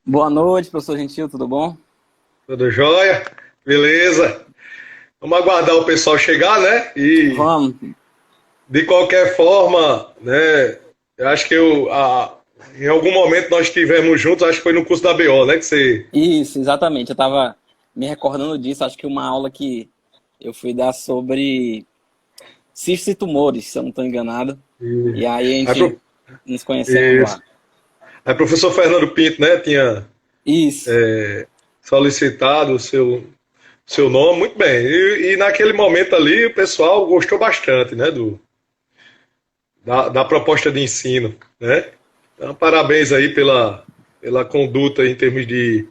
Boa noite, professor Gentil, tudo bom? Tudo jóia? Beleza. Vamos aguardar o pessoal chegar, né? E Vamos. de qualquer forma, né? Eu acho que em algum momento nós estivemos juntos, acho que foi no curso da BO, né? Que você. Isso, exatamente. Eu estava me recordando disso, acho que uma aula que eu fui dar sobre cistos e tumores, se eu não estou enganado. E, E aí a aí, gente nos conhecemos isso. lá. Aí, professor Fernando Pinto, né? Tinha Isso, solicitado o seu nome, muito bem. E naquele momento ali, o pessoal gostou bastante, né? Da proposta de ensino, né? Então, parabéns aí pela conduta em termos de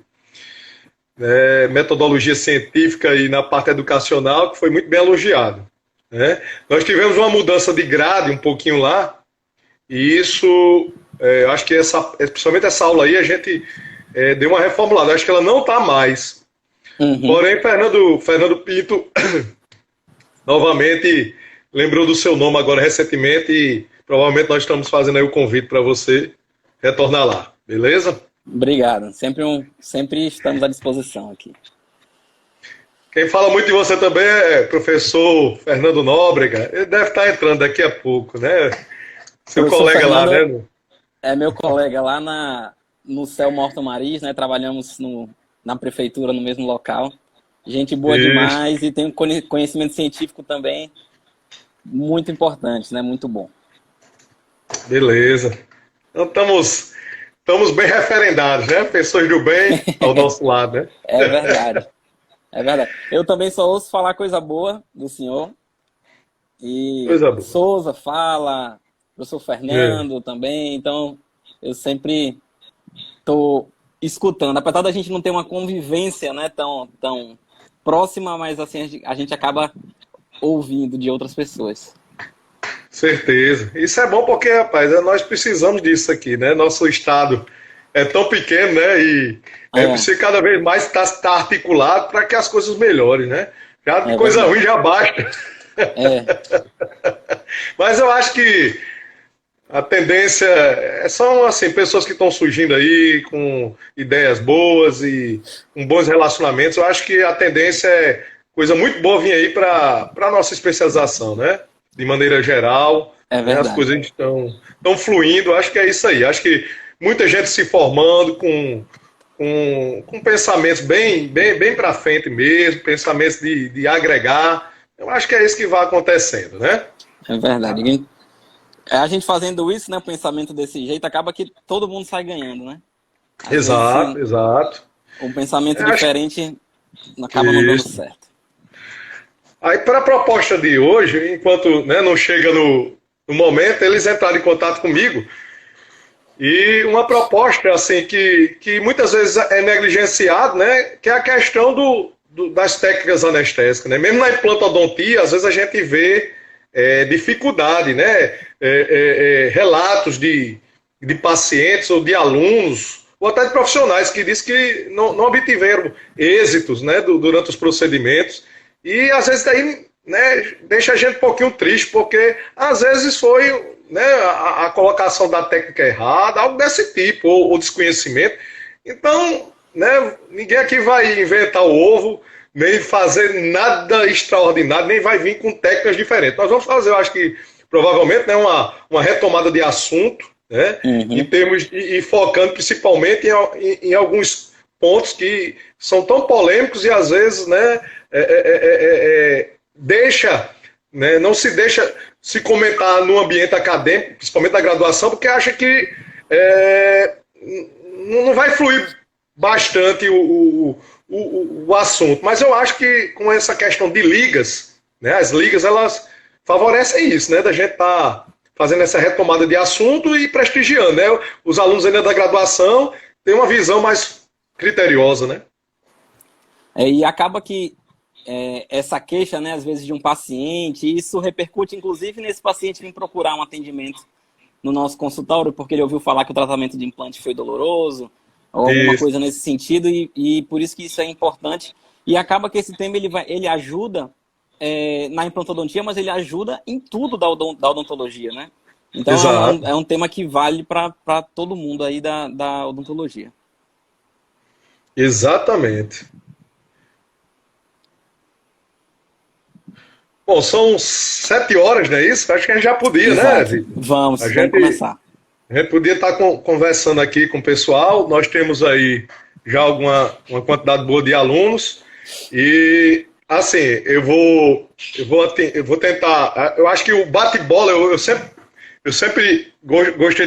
metodologia científica e na parte educacional, que foi muito bem elogiado. Né? Nós tivemos uma mudança de grade um pouquinho lá, e isso, acho que principalmente essa aula aí, a gente deu uma reformulada. Acho que ela não está mais. uhum. Porém, Fernando Pinto, novamente, lembrou do seu nome agora recentemente, e provavelmente nós estamos fazendo aí o convite para você retornar lá. Beleza? Obrigado. Sempre estamos à disposição aqui. Quem fala muito de você também é professor Fernando Nóbrega. Ele deve estar entrando daqui a pouco, né? O Seu professor colega lá, Fernando né? é meu colega lá no Céu Morto Maris, né? Trabalhamos na prefeitura, no mesmo local. Gente boa Isso, demais e tem um conhecimento científico também muito importante, né? Muito bom. beleza. Então estamos bem referendados, né? Pessoas do bem ao nosso lado, né? É verdade, é verdade. Eu também só ouço falar coisa boa do senhor. E Coisa boa. Souza fala, professor É, Fernando também. Então, eu sempre estou escutando. Apesar da gente não ter uma convivência, né, tão próxima, mas assim, a gente acaba ouvindo de outras pessoas. certeza. Isso é bom porque, rapaz, nós precisamos disso aqui, né? Nosso estado é tão pequeno, né? E É, precisa cada vez mais estar articulado para que as coisas melhorem, né? Já de é coisa ruim verdade. já basta. É, Mas eu acho que a tendência são assim, pessoas que estão surgindo aí com ideias boas e com bons relacionamentos. Eu acho que a tendência é coisa muito boa vir aí para a nossa especialização, né? De maneira geral, é né? As verdade. coisas estão fluindo. Acho que é isso aí. Acho que muita gente se formando com pensamentos bem para frente mesmo, pensamentos de agregar. Eu acho que é isso que vai acontecendo, né? É verdade. A gente fazendo isso, né, o pensamento desse jeito, acaba que todo mundo sai ganhando, né? Às vezes, Exato, exato. um pensamento Acho diferente acaba não dando isso. certo. Aí, para a proposta de hoje, enquanto né, não chega no momento, eles entraram em contato comigo e uma proposta assim que muitas vezes é negligenciado, né, que é a questão das técnicas anestésicas. Né? Mesmo na implantodontia, às vezes a gente vê dificuldade, né, relatos de pacientes ou de alunos ou até de profissionais que dizem que não obtiveram êxitos né, durante os procedimentos. E às vezes daí né, deixa a gente um pouquinho triste, porque às vezes foi né, a colocação da técnica errada, algo desse tipo, ou desconhecimento. Então, né, ninguém aqui vai inventar o ovo, nem fazer nada extraordinário, nem vai vir com técnicas diferentes. Nós vamos fazer, eu acho que provavelmente, né, uma retomada de assunto, né, em Uhum. termos e focando principalmente em alguns pontos que são tão polêmicos e às vezes né, deixa, né, não se deixa se comentar no ambiente acadêmico, principalmente da graduação, porque acha que não vai fluir bastante o assunto. Mas eu acho que com essa questão de ligas, né, as ligas elas favorecem isso, né, da gente estar fazendo essa retomada de assunto e prestigiando, né? Os alunos ainda da graduação têm uma visão mais criteriosa, né? E acaba que essa queixa, né, às vezes, de um paciente, isso repercute, inclusive, nesse paciente vir procurar um atendimento no nosso consultório, porque ele ouviu falar que o tratamento de implante foi doloroso, ou alguma Isso, coisa nesse sentido, e por isso que isso é importante. E acaba que esse tema ele ajuda na implantodontia, mas ele ajuda em tudo da odontologia, né? Então exato. é um tema que vale para todo mundo aí da odontologia. Exatamente. Bom, são 7 horas, não é isso? Acho que a gente já podia, né, Exato. Vitor? A Vamos gente, começar. a gente podia estar conversando aqui com o pessoal. Nós temos aí já uma quantidade boa de alunos. E, assim, eu vou tentar. Eu acho que o bate-bola, eu sempre gostei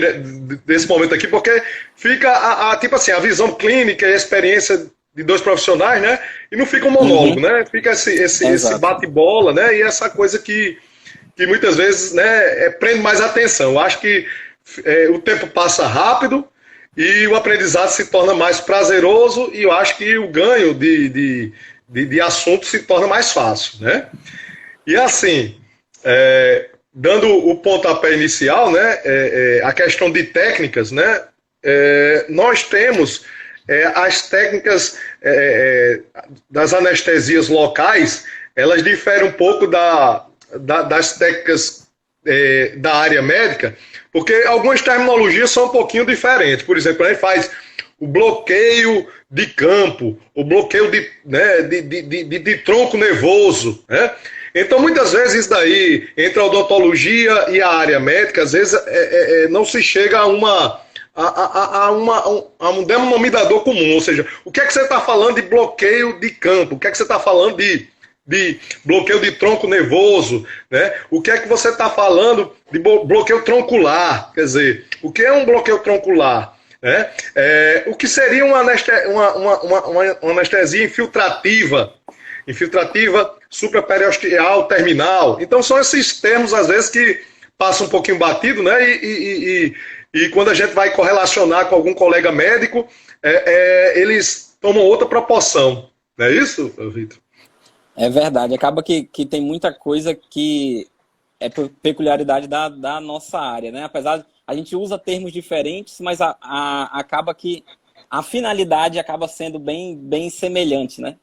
desse momento aqui, porque fica, tipo assim, a visão clínica e a experiência de dois profissionais, né? E não fica um monólogo, Uhum. né? Fica esse Exato. bate-bola, né? E essa coisa que muitas vezes, né, prende mais atenção. Eu acho que o tempo passa rápido e o aprendizado se torna mais prazeroso e eu acho que o ganho de assunto se torna mais fácil, né? E assim, dando o pontapé inicial, né, a questão de técnicas, né, nós temos as técnicas das anestesias locais, elas diferem um pouco das técnicas da área médica, porque algumas terminologias são um pouquinho diferentes. Por exemplo, a gente faz o bloqueio de campo, o bloqueio de tronco nervoso, né? Então, muitas vezes, isso daí, entre a odontologia e a área médica, às vezes não se chega a um denominador comum. Ou seja, o que é que você está falando de bloqueio de campo? O que é que você está falando de bloqueio de tronco nervoso? Né? O que é que você está falando de bloqueio troncular? Quer dizer, o que é um bloqueio troncular? Né? O que seria uma anestesia infiltrativa supraperiosteal terminal. Então são esses termos, às vezes, que passam um pouquinho batido, né? E quando a gente vai correlacionar com algum colega médico, eles tomam outra proporção. Não é isso, Vitor? É verdade. Acaba que tem muita coisa que é peculiaridade da nossa área, né? Apesar de a gente usa termos diferentes, mas acaba que a finalidade acaba sendo bem semelhante, né?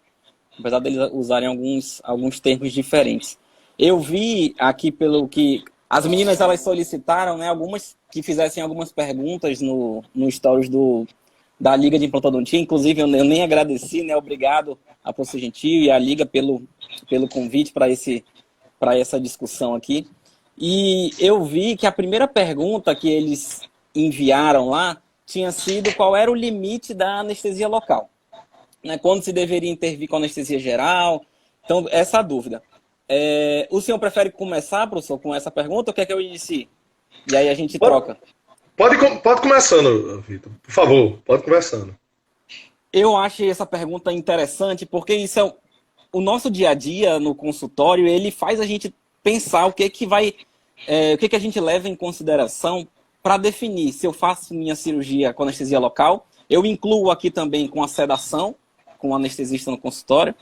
Apesar deles usarem alguns termos diferentes. Eu vi aqui pelo que as meninas elas solicitaram, né? Algumas que fizessem algumas perguntas no stories da Liga de Implantodontia. Inclusive, eu nem agradeci, né? Obrigado a Professor Gentil e a Liga pelo convite para essa discussão aqui. E eu vi que a primeira pergunta que eles enviaram lá tinha sido qual era o limite da anestesia local. Né? Quando se deveria intervir com anestesia geral. Então, essa é a dúvida. O senhor prefere começar, professor, com essa pergunta ou quer que eu inicie? E aí a gente troca. Pode começando, Vitor. Por favor, pode começando. Eu acho essa pergunta interessante porque isso é o nosso dia a dia no consultório, ele faz a gente pensar o que a gente leva em consideração para definir se eu faço minha cirurgia com anestesia local. Eu incluo aqui também com a sedação, com o anestesista no consultório,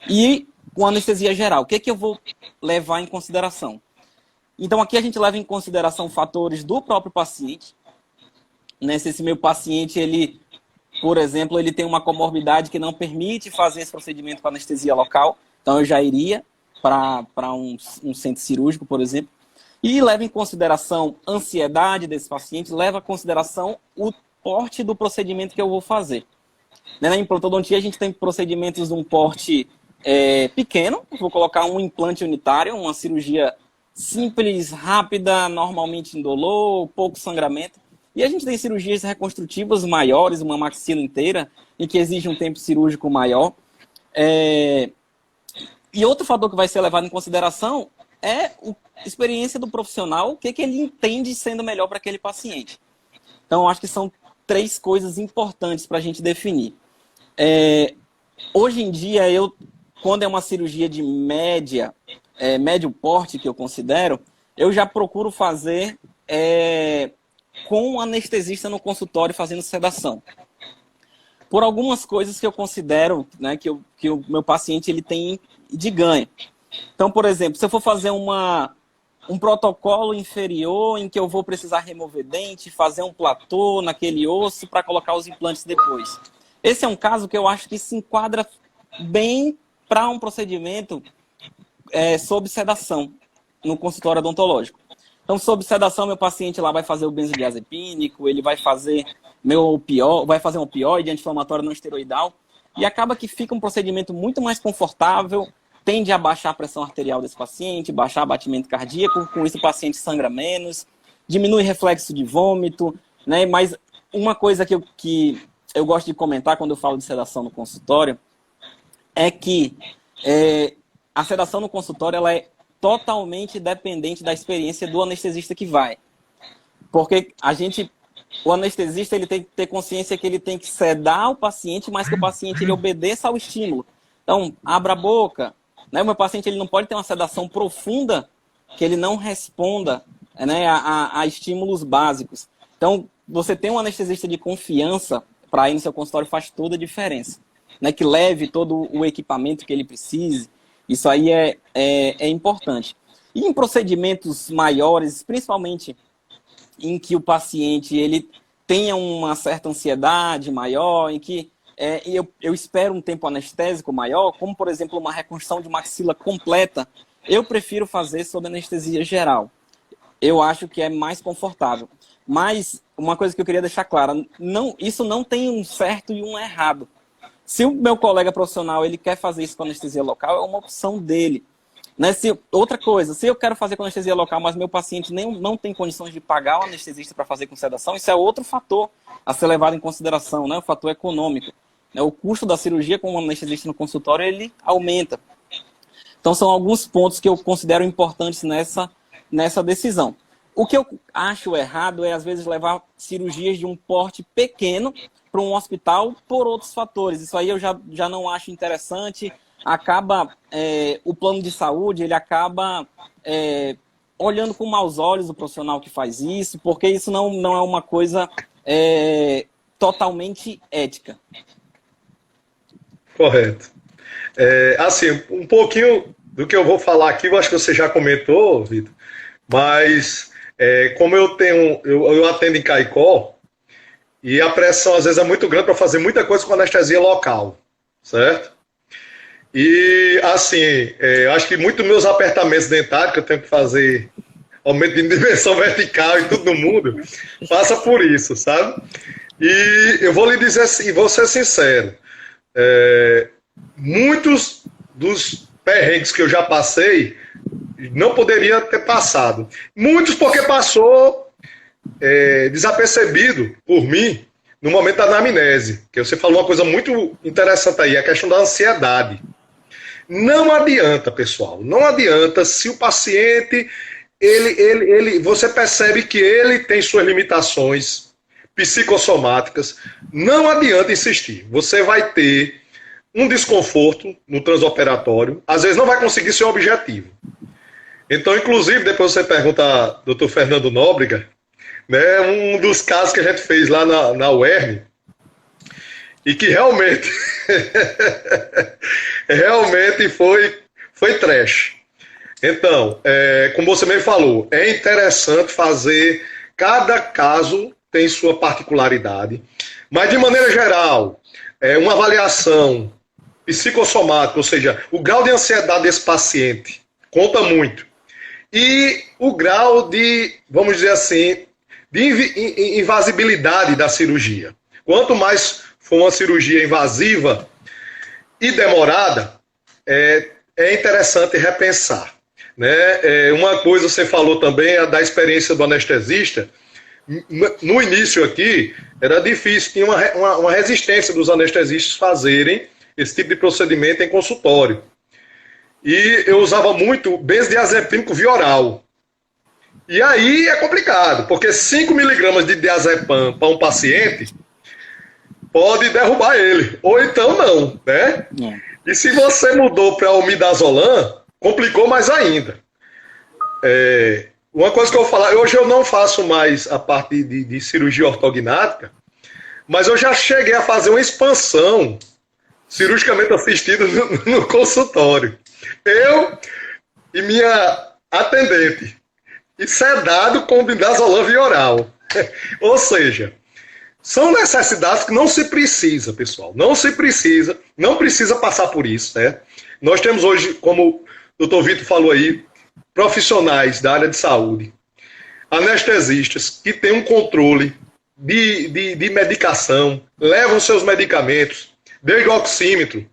e com anestesia geral. O que eu vou levar em consideração? Então, aqui a gente leva em consideração fatores do próprio paciente. Né? Se esse meu paciente, ele, por exemplo, ele tem uma comorbidade que não permite fazer esse procedimento com anestesia local, então eu já iria para um centro cirúrgico, por exemplo. E leva em consideração a ansiedade desse paciente, leva em consideração o porte do procedimento que eu vou fazer. Na implantodontia, a gente tem procedimentos de um porte pequeno. Vou colocar um implante unitário, uma cirurgia simples, rápida, normalmente indolor, pouco sangramento. E a gente tem cirurgias reconstrutivas maiores, uma maxila inteira, em que exige um tempo cirúrgico maior. E outro fator que vai ser levado em consideração é a experiência do profissional, o que ele entende sendo melhor para aquele paciente. Então, eu acho que são 3 coisas importantes para a gente definir. Hoje em dia, quando é uma cirurgia de médio porte, que eu considero, eu já procuro fazer com um anestesista no consultório fazendo sedação. Por algumas coisas que eu considero, né, que o meu paciente ele tem de ganho. Então, por exemplo, se eu for fazer um protocolo inferior em que eu vou precisar remover dente, fazer um platô naquele osso para colocar os implantes depois. Esse é um caso que eu acho que se enquadra bem para um procedimento sob sedação no consultório odontológico. Então, sob sedação, meu paciente lá vai fazer o benzodiazepínico, ele vai fazer vai fazer um opioide anti-inflamatório não esteroidal. e acaba que fica um procedimento muito mais confortável, tende a baixar a pressão arterial desse paciente, baixar o batimento cardíaco, com isso o paciente sangra menos, diminui reflexo de vômito, né? Mas uma coisa que eu gosto de comentar quando eu falo de sedação no consultório é que a sedação no consultório ela é totalmente dependente da experiência do anestesista que vai. Porque o anestesista ele tem que ter consciência que ele tem que sedar o paciente, mas que o paciente ele obedeça ao estímulo. Então, abra a boca. Né? O meu paciente ele não pode ter uma sedação profunda que ele não responda, né, a estímulos básicos. Então, você ter um anestesista de confiança para ir no seu consultório faz toda a diferença. Né? Que leve todo o equipamento que ele precise. Isso aí é importante. E em procedimentos maiores, principalmente em que o paciente ele tenha uma certa ansiedade maior, em que eu espero um tempo anestésico maior, como, por exemplo, uma reconstrução de maxila completa, eu prefiro fazer sob anestesia geral. Eu acho que é mais confortável. Mas uma coisa que eu queria deixar clara, isso não tem um certo e um errado. Se o meu colega profissional ele quer fazer isso com anestesia local, é uma opção dele. Né? Outra coisa, se eu quero fazer com anestesia local, mas meu paciente não tem condições de pagar o anestesista para fazer com sedação, isso é outro fator a ser levado em consideração, né? O fator econômico. O custo da cirurgia com o anestesista no consultório, ele aumenta. Então, são alguns pontos que eu considero importantes nessa decisão. O que eu acho errado é, às vezes, levar cirurgias de um porte pequeno para um hospital por outros fatores. Isso aí eu já não acho interessante. Acaba, o plano de saúde, ele acaba olhando com maus olhos o profissional que faz isso, porque isso não é uma coisa totalmente ética. Correto. Assim, um pouquinho do que eu vou falar aqui, eu acho que você já comentou, Vitor, mas como eu atendo em Caicó, e a pressão às vezes é muito grande para fazer muita coisa com anestesia local, certo? E assim, acho que muitos meus apertamentos dentários, que eu tenho que fazer aumento de dimensão vertical e tudo no mundo, passa por isso, sabe? E eu vou lhe dizer assim, vou ser sincero, muitos dos perrengues que eu já passei não poderia ter passado. Muitos porque passou desapercebido por mim no momento da anamnese, que você falou uma coisa muito interessante aí, a questão da ansiedade. Não adianta, pessoal, não adianta se o paciente, você percebe que ele tem suas limitações psicossomáticas, não adianta insistir. Você vai ter um desconforto no transoperatório, às vezes não vai conseguir seu objetivo. Então, inclusive, depois você pergunta ao Dr. Fernando Nóbrega, né, um dos casos que a gente fez lá na UERN, e que realmente realmente foi trash. Então, como você mesmo falou, é interessante fazer, cada caso tem sua particularidade, mas de maneira geral, uma avaliação psicossomática, ou seja, o grau de ansiedade desse paciente conta muito. E o grau de, vamos dizer assim, de invasibilidade da cirurgia. Quanto mais for uma cirurgia invasiva e demorada, é interessante repensar. Né? Uma coisa você falou também, a da experiência do anestesista. No início aqui, era difícil, tinha uma resistência dos anestesistas fazerem esse tipo de procedimento em consultório. E eu usava muito benzodiazepínico via oral. E aí é complicado, porque 5 miligramas de diazepam para um paciente pode derrubar ele, ou então não, né? E se você mudou para o midazolam, complicou mais ainda. Uma coisa que eu vou falar, hoje eu não faço mais a parte de cirurgia ortognática, mas eu já cheguei a fazer uma expansão cirurgicamente assistida no consultório. Eu e minha atendente, e sedado com midazolam via oral. Ou seja, são necessidades que não se precisa, pessoal. Não precisa passar por isso, né? Nós temos hoje, como o Dr. Vitor falou aí, profissionais da área de saúde, anestesistas, que têm um controle de medicação, levam seus medicamentos desde o oxímetro,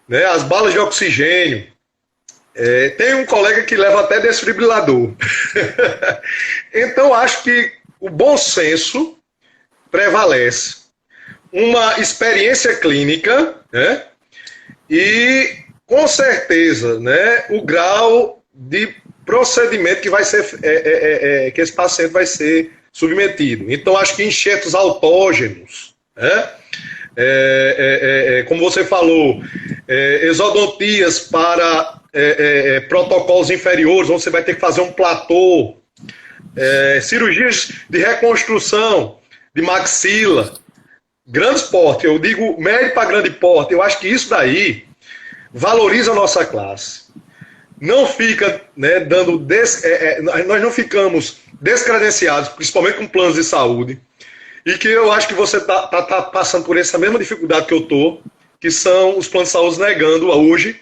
né, as balas de oxigênio. Tem um colega que leva até desfibrilador. Então, acho que o bom senso prevalece. Uma experiência clínica, né, e, com certeza, né, o grau de procedimento que vai ser que esse paciente vai ser submetido. Então, acho que enxertos autógenos, né, como você falou, exodontias para protocolos inferiores, onde você vai ter que fazer um platô, cirurgias de reconstrução de maxila, grandes porte, eu digo médio para grande porte, eu acho que isso daí valoriza a nossa classe. Não fica, né, nós não ficamos descredenciados, principalmente com planos de saúde, e que eu acho que você tá passando por essa mesma dificuldade que eu tô, que são os planos de saúde negando hoje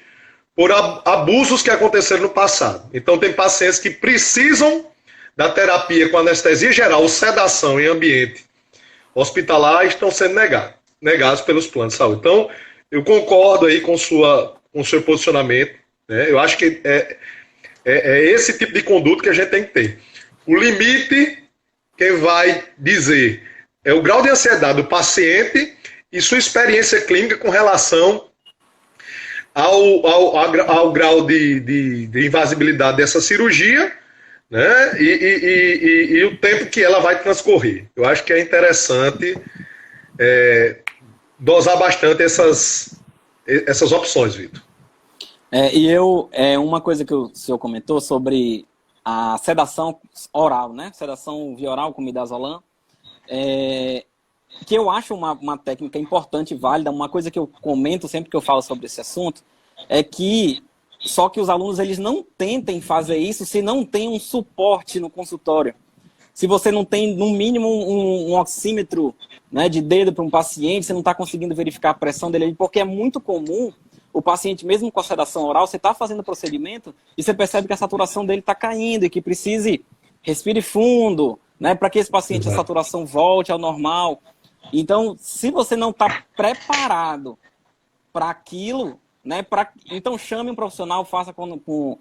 por abusos que aconteceram no passado. Então tem pacientes que precisam da terapia com anestesia geral ou sedação em ambiente hospitalar e estão sendo negados pelos planos de saúde. Então, eu concordo aí com o seu posicionamento, né? Eu acho que é esse tipo de conduta que a gente tem que ter. O limite, quem vai dizer, é o grau de ansiedade do paciente e sua experiência clínica com relação ao grau de invasibilidade dessa cirurgia, né? E o tempo que ela vai transcorrer. Eu acho que é interessante dosar bastante essas opções, Vitor. Uma coisa que o senhor comentou sobre a sedação oral, né? Sedação via oral com midazolam, que eu acho uma técnica importante e válida. Uma coisa que eu comento sempre que eu falo sobre esse assunto é que só que os alunos eles não tentem fazer isso se não tem um suporte no consultório. Se você não tem, no mínimo, um oxímetro, né, de dedo para um paciente, você não está conseguindo verificar a pressão dele, porque é muito comum o paciente, mesmo com a sedação oral, você está fazendo o procedimento e você percebe que a saturação dele está caindo e que respire fundo, né, para que esse paciente, a saturação volte ao normal. Então, se você não está preparado para aquilo, né, então chame um profissional, faça com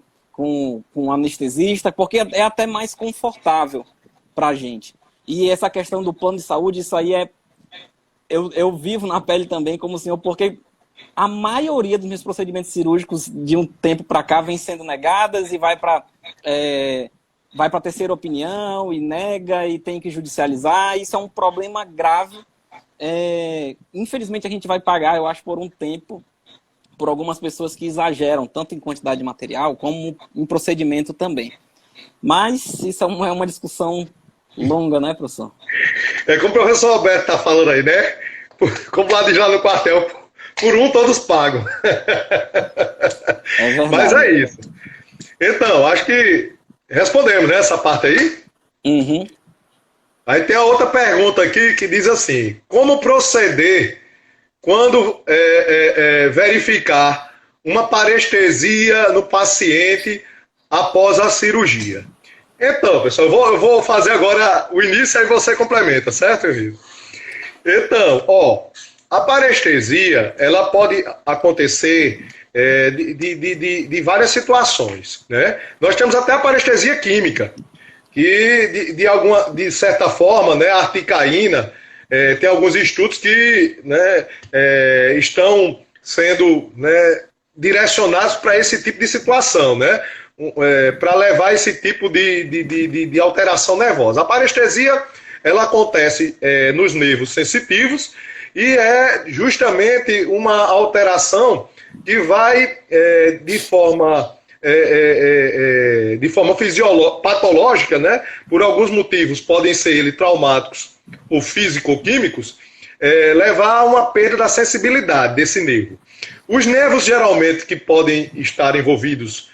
um anestesista, porque é até mais confortável para a gente. E essa questão do plano de saúde, isso aí eu vivo na pele também como o senhor, porque a maioria dos meus procedimentos cirúrgicos de um tempo para cá vem sendo negadas e vai para terceira opinião e nega e tem que judicializar. Isso é um problema grave. Infelizmente a gente vai pagar, eu acho, por um tempo, por algumas pessoas que exageram, tanto em quantidade de material, como em procedimento também. Mas isso é uma discussão longa, né, professor? Como o professor Alberto está falando aí, né? Como lá de lá no quartel, por um todos pagam. Mas é isso. Então, acho que respondemos, né, essa parte aí? Uhum. Aí tem a outra pergunta aqui que diz assim: como proceder quando verificar uma parestesia no paciente após a cirurgia? Então, pessoal, eu vou fazer agora o início e aí você complementa, certo, Henrique? Então, a parestesia, ela pode acontecer de várias situações, né? Nós temos até a parestesia química, que de certa forma, né, a articaína, tem alguns estudos que, né, estão sendo, né, direcionados para esse tipo de situação, né, para levar esse tipo de alteração nervosa. A parestesia, ela acontece nos nervos sensitivos e é justamente uma alteração que vai de forma patológica, né, por alguns motivos, podem ser ele traumáticos ou físico-químicos, levar a uma perda da sensibilidade desse nervo. Os nervos, geralmente, que podem estar envolvidos,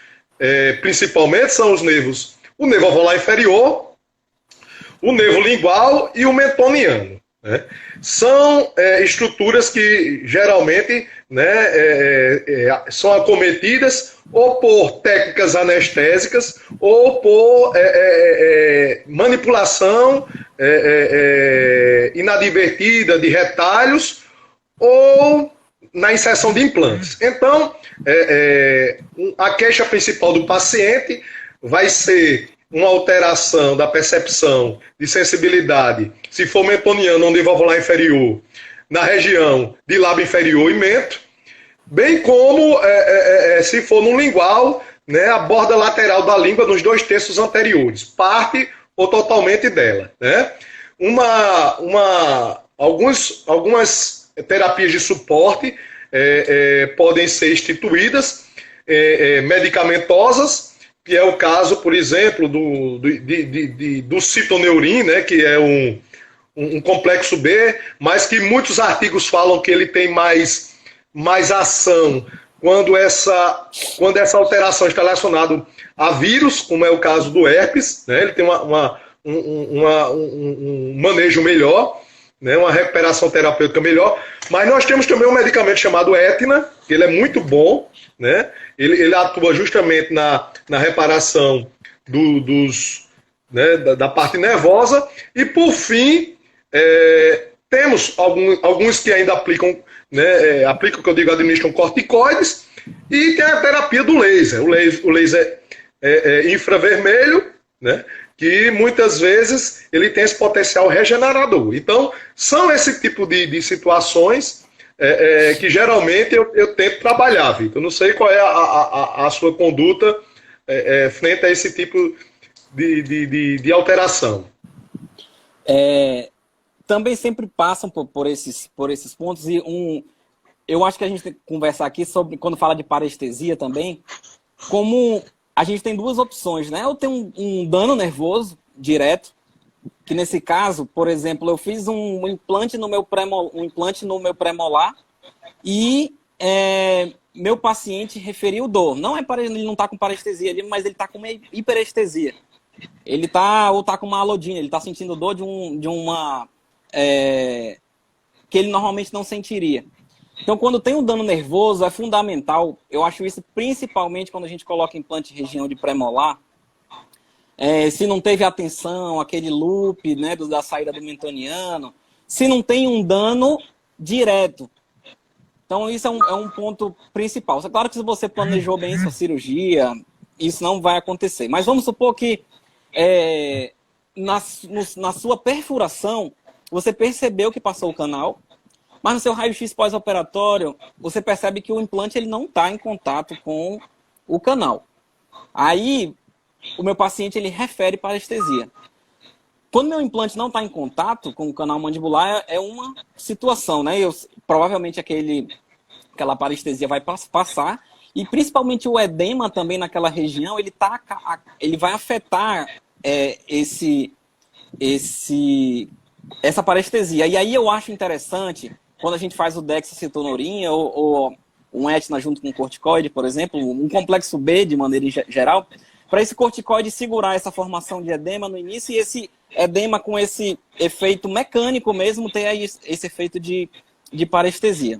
principalmente, são os nervos, o nervo alveolar inferior, o nervo lingual e o mentoniano, né? São estruturas que, geralmente, né, são acometidas ou por técnicas anestésicas ou por manipulação inadvertida de retalhos ou na inserção de implantes. Então, a queixa principal do paciente vai ser uma alteração da percepção de sensibilidade, se for meconiano ou valvular inferior, na região de lábio inferior e mento, bem como se for no lingual, né, a borda lateral da língua nos 2/3 anteriores, parte ou totalmente dela. Né? Algumas terapias de suporte podem ser instituídas, medicamentosas, que é o caso, por exemplo, do citoneurin, né, que é um complexo B, mas que muitos artigos falam que ele tem mais ação quando essa alteração está relacionada a vírus, como é o caso do herpes, né, ele tem um manejo melhor, né, uma recuperação terapêutica melhor, mas nós temos também um medicamento chamado Etna, que ele é muito bom, né, ele atua justamente na reparação da parte nervosa, e por fim, temos alguns que ainda aplicam, né, que eu digo, administram corticoides, e tem a terapia do laser. O laser infravermelho, né, que muitas vezes ele tem esse potencial regenerador. Então, são esse tipo de situações que geralmente eu tento trabalhar, Vitor. Não sei qual é a sua conduta frente a esse tipo de alteração. Também sempre passam por esses pontos, e eu acho que a gente tem que conversar aqui sobre, quando fala de parestesia também, como a gente tem duas opções, né? Eu tenho um dano nervoso direto, que nesse caso, por exemplo, eu fiz um implante no meu pré-molar e meu paciente referiu dor. Ele não está com parestesia ali, mas ele está com uma hiperestesia. Ele está com uma alodina, ele está sentindo dor de uma que ele normalmente não sentiria. Então, quando tem um dano nervoso, é fundamental, eu acho isso principalmente quando a gente coloca implante em região de pré-molar, se não teve atenção, aquele loop, né, da saída do mentoniano, se não tem um dano direto. Então, isso é um ponto principal. É claro que se você planejou bem sua cirurgia, isso não vai acontecer. Mas vamos supor que na sua perfuração, você percebeu que passou o canal, mas no seu raio-x pós-operatório, você percebe que o implante ele não está em contato com o canal. Aí, o meu paciente ele refere parestesia. Quando meu implante não está em contato com o canal mandibular, é uma situação, né? Provavelmente aquela parestesia vai passar, e principalmente o edema também naquela região, ele vai afetar essa parestesia. E aí eu acho interessante, quando a gente faz o dexacetonuria ou um Etna junto com um corticoide, por exemplo, um complexo B de maneira geral, para esse corticoide segurar essa formação de edema no início, e esse edema com esse efeito mecânico mesmo ter aí esse efeito de parestesia.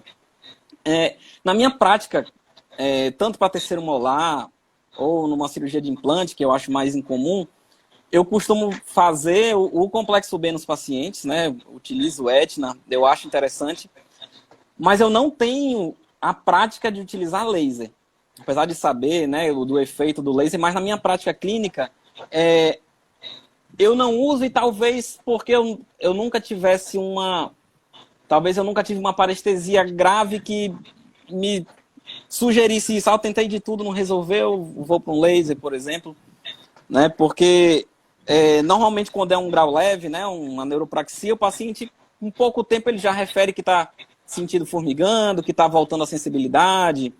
Na minha prática, tanto para terceiro molar ou numa cirurgia de implante, que eu acho mais incomum, eu costumo fazer o complexo B nos pacientes, né? Utilizo o Etna, eu acho interessante, mas eu não tenho a prática de utilizar laser. Apesar de saber, né, do efeito do laser, mas na minha prática clínica, eu não uso, e talvez porque eu nunca tivesse talvez eu nunca tive uma parestesia grave que me sugerisse isso. Eu tentei de tudo, não resolveu, vou para um laser, por exemplo, né? Porque normalmente quando é um grau leve, né, uma neuropraxia, o paciente, em pouco tempo, ele já refere que está sentindo formigando, que está voltando a sensibilidade.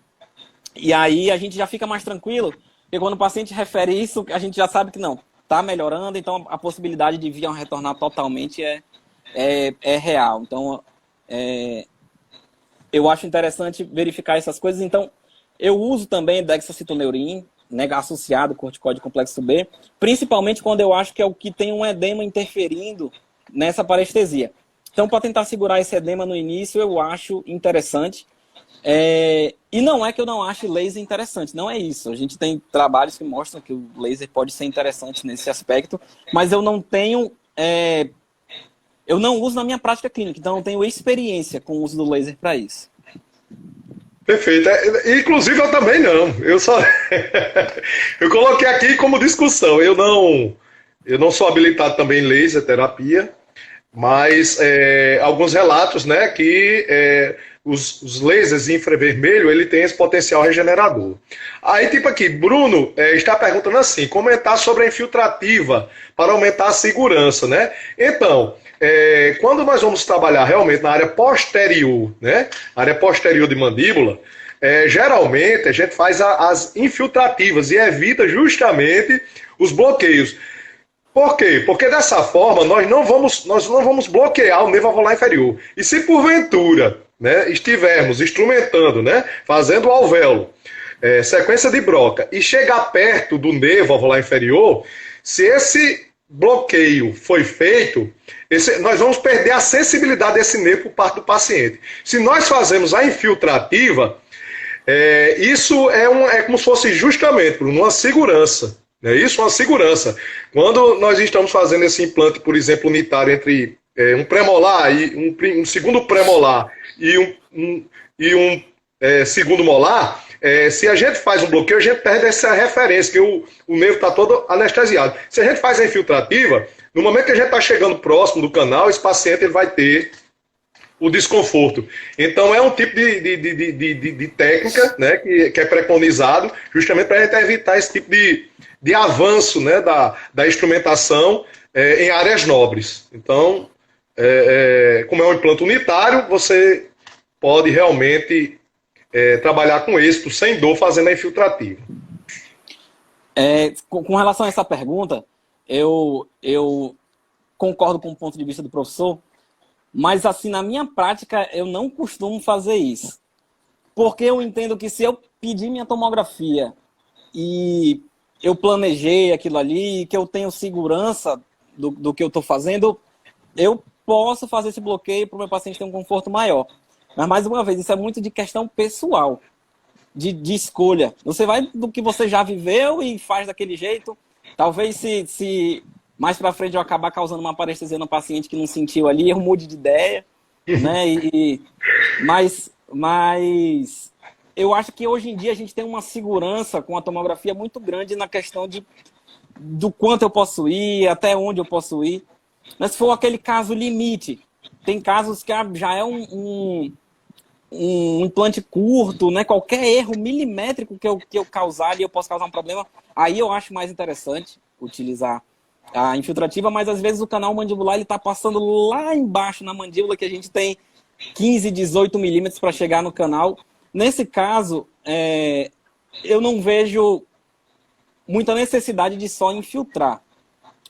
E aí a gente já fica mais tranquilo, porque quando o paciente refere isso, a gente já sabe que não, está melhorando, então a possibilidade de vir a retornar totalmente é real. Então, eu acho interessante verificar essas coisas. Então, eu uso também dexacetoneurin, né, associado ao corticoide complexo B, principalmente quando eu acho que é o que tem um edema interferindo nessa parestesia. Então, para tentar segurar esse edema no início, eu acho interessante. E não é que eu não ache laser interessante, não é isso. A gente tem trabalhos que mostram que o laser pode ser interessante nesse aspecto, mas eu não tenho eu não uso na minha prática clínica, então eu não tenho experiência com o uso do laser para isso. Perfeito. Inclusive eu também não. Eu só eu coloquei aqui como discussão. Eu não sou habilitado também em laser terapia, mas alguns relatos, né, que os lasers infravermelho ele tem esse potencial regenerador. Aí tipo aqui, Bruno está perguntando assim, comentar sobre a infiltrativa para aumentar a segurança, né? Então, quando nós vamos trabalhar realmente na área posterior, né, área posterior de mandíbula, geralmente a gente faz as infiltrativas e evita justamente os bloqueios. Por quê? Porque dessa forma nós não vamos bloquear o nervo alveolar inferior. E se porventura, né, estivermos instrumentando, né, fazendo o alvéolo, sequência de Broca, e chegar perto do nervo alveolar inferior, se esse bloqueio foi feito, nós vamos perder a sensibilidade desse nervo por parte do paciente. Se nós fazemos a infiltrativa, isso é como se fosse justamente, Bruno, uma segurança. É isso, uma segurança. Quando nós estamos fazendo esse implante, por exemplo, unitário entre um premolar e um segundo premolar e um segundo molar, se a gente faz um bloqueio, a gente perde essa referência, que o nervo está todo anestesiado. Se a gente faz a infiltrativa, no momento que a gente está chegando próximo do canal, esse paciente ele vai ter o desconforto. Então é um tipo de técnica, né, que é preconizado justamente para a gente evitar esse tipo de avanço, né, da instrumentação em áreas nobres. Então, como é um implante unitário, você pode realmente trabalhar com êxito, sem dor, fazendo a infiltrativa. Com relação a essa pergunta, eu concordo com o ponto de vista do professor, mas assim, na minha prática, eu não costumo fazer isso. Porque eu entendo que se eu pedir minha tomografia e eu planejei aquilo ali, que eu tenho segurança do que eu estou fazendo, eu posso fazer esse bloqueio para o meu paciente ter um conforto maior. Mas, mais uma vez, isso é muito de questão pessoal, de escolha. Você vai do que você já viveu e faz daquele jeito. Talvez se mais para frente eu acabar causando uma parestesia no paciente que não sentiu ali, eu mude de ideia, né? Mas eu acho que hoje em dia a gente tem uma segurança com a tomografia muito grande na questão do quanto eu posso ir, até onde eu posso ir. Mas se for aquele caso limite, tem casos que já é um implante curto, né? Qualquer erro milimétrico que eu causar ali, eu posso causar um problema. Aí eu acho mais interessante utilizar a infiltrativa, mas às vezes o canal mandibular ele está passando lá embaixo na mandíbula, que a gente tem 15, 18 milímetros para chegar no canal. Nesse caso, eu não vejo muita necessidade de só infiltrar,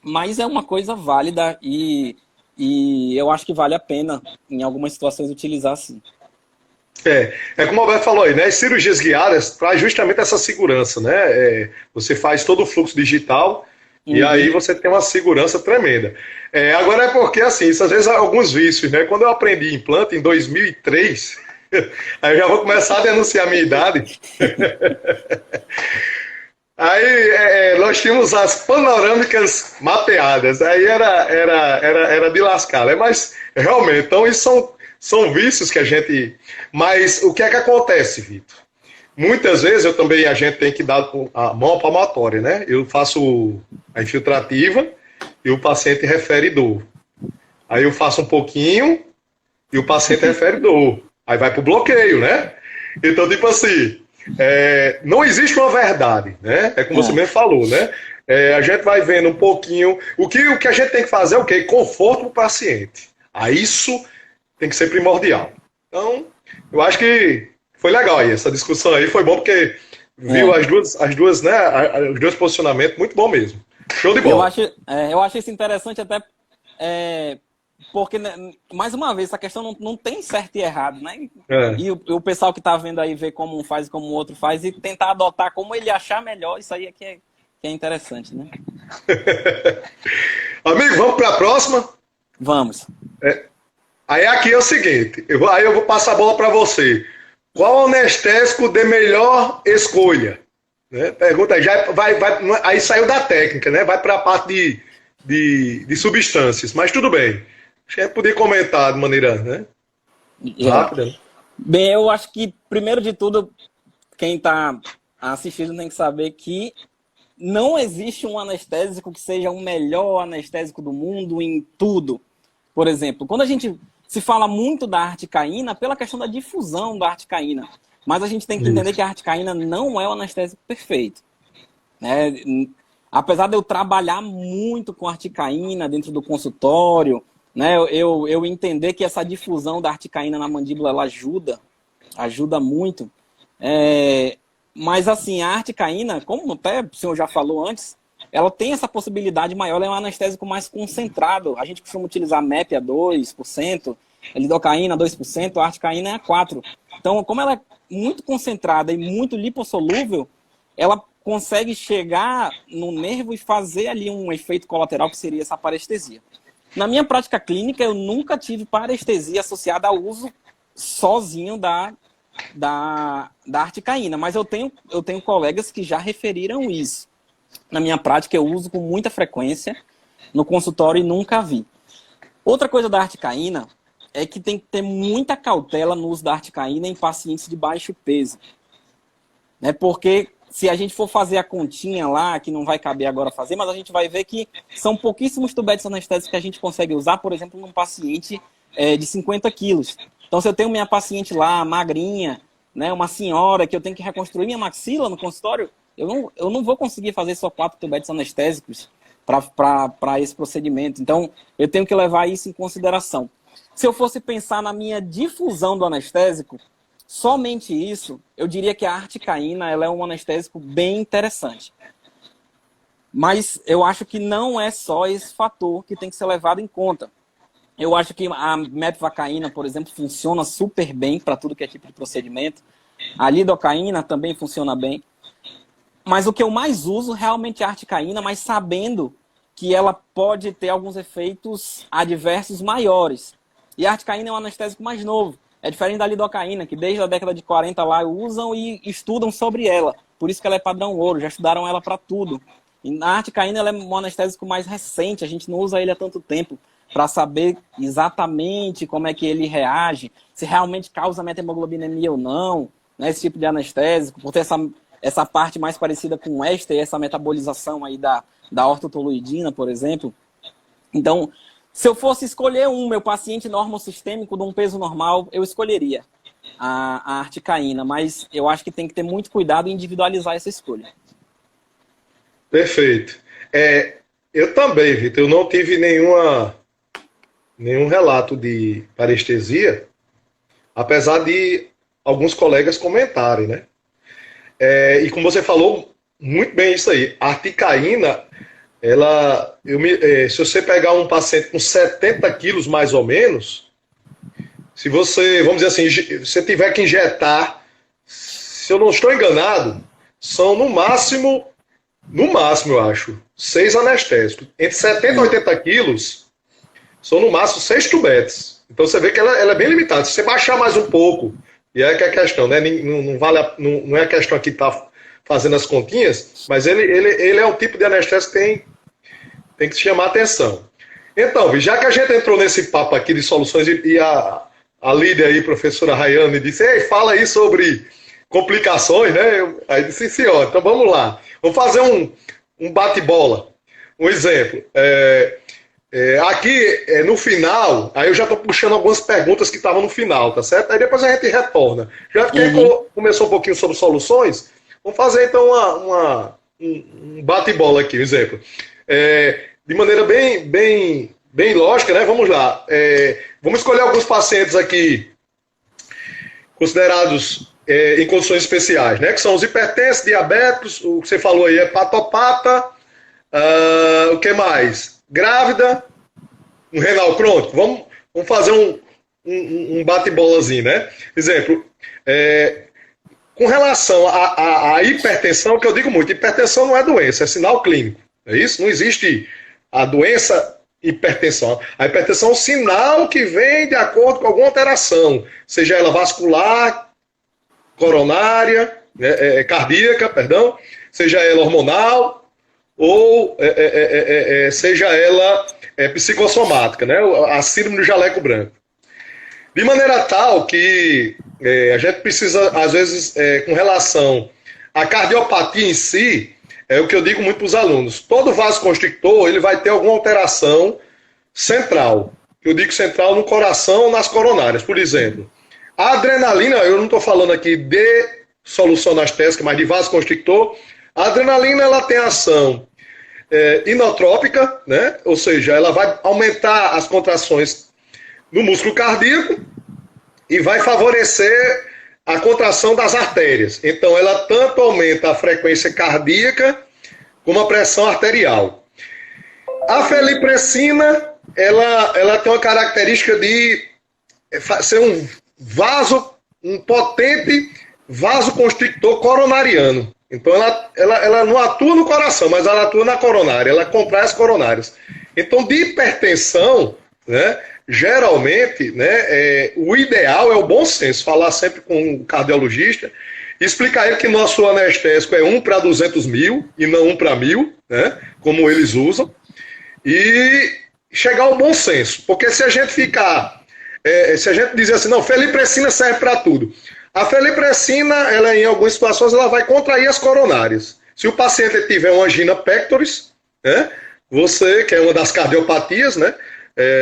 mas é uma coisa válida e eu acho que vale a pena, em algumas situações, utilizar sim. Como o Alberto falou aí, né? As cirurgias guiadas traz justamente essa segurança, né? Você faz todo o fluxo digital e aí você tem uma segurança tremenda. Agora é porque, assim, isso às vezes há alguns vícios, né? Quando eu aprendi implante em 2003, aí eu já vou começar a denunciar a minha idade. Aí nós tínhamos as panorâmicas mapeadas, aí era de lascar, né? Mas realmente, então isso são vícios que a gente... Mas o que é que acontece, Vitor? Muitas vezes a gente tem que dar a mão palmatória, né? Eu faço a infiltrativa e o paciente refere dor. Aí eu faço um pouquinho e o paciente refere dor. Aí vai pro bloqueio, né? Então, tipo assim, não existe uma verdade, né? É como você mesmo falou, né? A gente vai vendo um pouquinho... O que a gente tem que fazer é o quê? Conforto pro paciente. Aí isso tem que ser primordial. Então, eu acho que foi legal aí, essa discussão aí foi bom porque viu as duas, né, os dois posicionamentos, muito bom mesmo. Show de bola. Eu acho isso interessante até porque, né, mais uma vez, essa questão não tem certo e errado, né? E o pessoal que está vendo aí ver como um faz e como o outro faz e tentar adotar como ele achar melhor, isso aí é que é interessante, né? Amigo, vamos para a próxima? Vamos. Aí aqui é o seguinte, eu vou passar a bola para você. Qual anestésico de melhor escolha? Né? Pergunta aí, aí saiu da técnica, né? Vai para a parte de substâncias, mas tudo bem. Acho que a gente podia comentar de maneira, né, rápida. Né? Bem, eu acho que, primeiro de tudo, quem está assistindo tem que saber que não existe um anestésico que seja o melhor anestésico do mundo em tudo. Por exemplo, quando a gente se fala muito da articaína, pela questão da difusão da articaína, mas a gente tem que entender que a articaína não é o anestésico perfeito. Né? Apesar de eu trabalhar muito com articaína dentro do consultório, né, eu entender que essa difusão da articaína na mandíbula ela ajuda muito. Mas assim, a articaína, como até o senhor já falou antes, ela tem essa possibilidade maior, ela é um anestésico mais concentrado. A gente costuma utilizar MEP a 2%, a lidocaína a 2%, a articaína é a 4%. Então, como ela é muito concentrada e muito lipossolúvel, ela consegue chegar no nervo e fazer ali um efeito colateral que seria essa parestesia. Na minha prática clínica, eu nunca tive parestesia associada ao uso sozinho da articaína, mas eu tenho colegas que já referiram isso. Na minha prática, eu uso com muita frequência no consultório e nunca vi. Outra coisa da articaína é que tem que ter muita cautela no uso da articaína em pacientes de baixo peso. Né? Porque se a gente for fazer a continha lá, que não vai caber agora fazer, mas a gente vai ver que são pouquíssimos tubetes anestésicos que a gente consegue usar, por exemplo, num paciente de 50 quilos. Então, se eu tenho minha paciente lá, magrinha, né, uma senhora, que eu tenho que reconstruir minha maxila no consultório, eu não vou conseguir fazer só 4 tubetes anestésicos para esse procedimento. Então, eu tenho que levar isso em consideração. Se eu fosse pensar na minha difusão do anestésico, somente isso, eu diria que a articaína ela é um anestésico bem interessante. Mas eu acho que não é só esse fator que tem que ser levado em conta. Eu acho que a mepivacaína, por exemplo, funciona super bem para tudo que é tipo de procedimento. A lidocaína também funciona bem. Mas o que eu mais uso realmente é a articaína, mas sabendo que ela pode ter alguns efeitos adversos maiores. E a articaína é um anestésico mais novo. É diferente da lidocaína, que desde a década de 40 lá usam e estudam sobre ela. Por isso que ela é padrão ouro, já estudaram ela para tudo. E a articaína ela é um anestésico mais recente, a gente não usa ele há tanto tempo para saber exatamente como é que ele reage, se realmente causa metemoglobinemia ou não, né, esse tipo de anestésico, por ter essa parte mais parecida com o éster, essa metabolização aí da ortotoluidina, por exemplo. Então, se eu fosse escolher meu paciente normosistêmico de um peso normal, eu escolheria a articaína, mas eu acho que tem que ter muito cuidado em individualizar essa escolha. Perfeito. Eu também, Vitor, eu não tive nenhum relato de parestesia, apesar de alguns colegas comentarem, né? E como você falou, muito bem isso aí. A articaína, se você pegar um paciente com 70 quilos mais ou menos, se você, vamos dizer assim, você tiver que injetar, se eu não estou enganado, são no máximo eu acho, 6 anestésicos. Entre 70 e 80 quilos, são no máximo 6 tubetes. Então você vê que ela é bem limitada. Se você baixar mais um pouco, e é que é a questão, né? Não é a questão aqui que está fazendo as continhas, mas ele é um tipo de anestésico que tem que chamar a atenção. Então, já que a gente entrou nesse papo aqui de soluções e a Lídia aí, professora Rayane, disse, ei, fala aí sobre complicações, né? Aí disse, sim, ó, então vamos lá. Vamos fazer um bate-bola. Um exemplo. Aqui, no final, aí eu já estou puxando algumas perguntas que estavam no final, tá certo? Aí depois a gente retorna. Já que começou um pouquinho sobre soluções, vamos fazer então um bate-bola aqui, um exemplo. De maneira bem lógica, né? Vamos lá. Vamos escolher alguns pacientes aqui considerados em condições especiais, né? Que são os hipertensos, diabéticos, o que você falou aí é hepatopata, o que mais? Grávida, um renal crônico. Vamos fazer um bate-bolazinho, né? Exemplo, com relação à hipertensão, que eu digo muito, hipertensão não é doença, é sinal clínico. É isso? Não existe a doença hipertensão. A hipertensão é um sinal que vem de acordo com alguma alteração, seja ela vascular, coronária, cardíaca, perdão, seja ela hormonal, ou seja ela psicossomática, né? A síndrome do jaleco branco. De maneira tal que a gente precisa, às vezes, com relação à cardiopatia em si, é o que eu digo muito para os alunos. Todo vasoconstrictor ele vai ter alguma alteração central. Eu digo central no coração ou nas coronárias. Por exemplo, a adrenalina, eu não estou falando aqui de solução anestésica, mas de vasoconstrictor. A adrenalina ela tem ação inotrópica, né? Ou seja, ela vai aumentar as contrações no músculo cardíaco e vai favorecer a contração das artérias. Então, ela tanto aumenta a frequência cardíaca como a pressão arterial. A felipressina, ela tem uma característica de ser um potente vasoconstrictor coronariano. Então, ela não atua no coração, mas ela atua na coronária, ela contrai as coronárias. Então, de hipertensão, né, geralmente, né, o ideal é o bom senso, falar sempre com o cardiologista, explicar ele que nosso anestésico é 1 para 200 mil e não 1 para 1000, né, como eles usam, e chegar ao bom senso. Porque se a gente ficar, se a gente dizer assim, não, felipressina serve para tudo. A felipressina, ela em algumas situações, ela vai contrair as coronárias. Se o paciente tiver uma angina pectoris, né, você, que é uma das cardiopatias, né,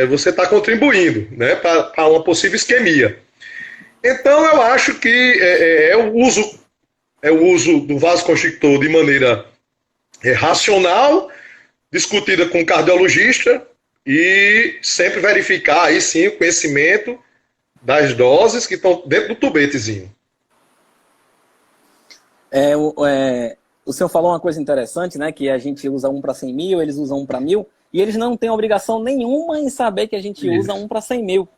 você está contribuindo, né, para uma possível isquemia. Então, eu acho que o uso do vasoconstrictor de maneira racional, discutida com o cardiologista e sempre verificar aí sim o conhecimento das doses que estão dentro do tubetezinho. O senhor falou uma coisa interessante, né? Que a gente usa 1 para 100 mil, eles usam 1 para 1000, e eles não têm obrigação nenhuma em saber que a gente usa 1 para 100 mil.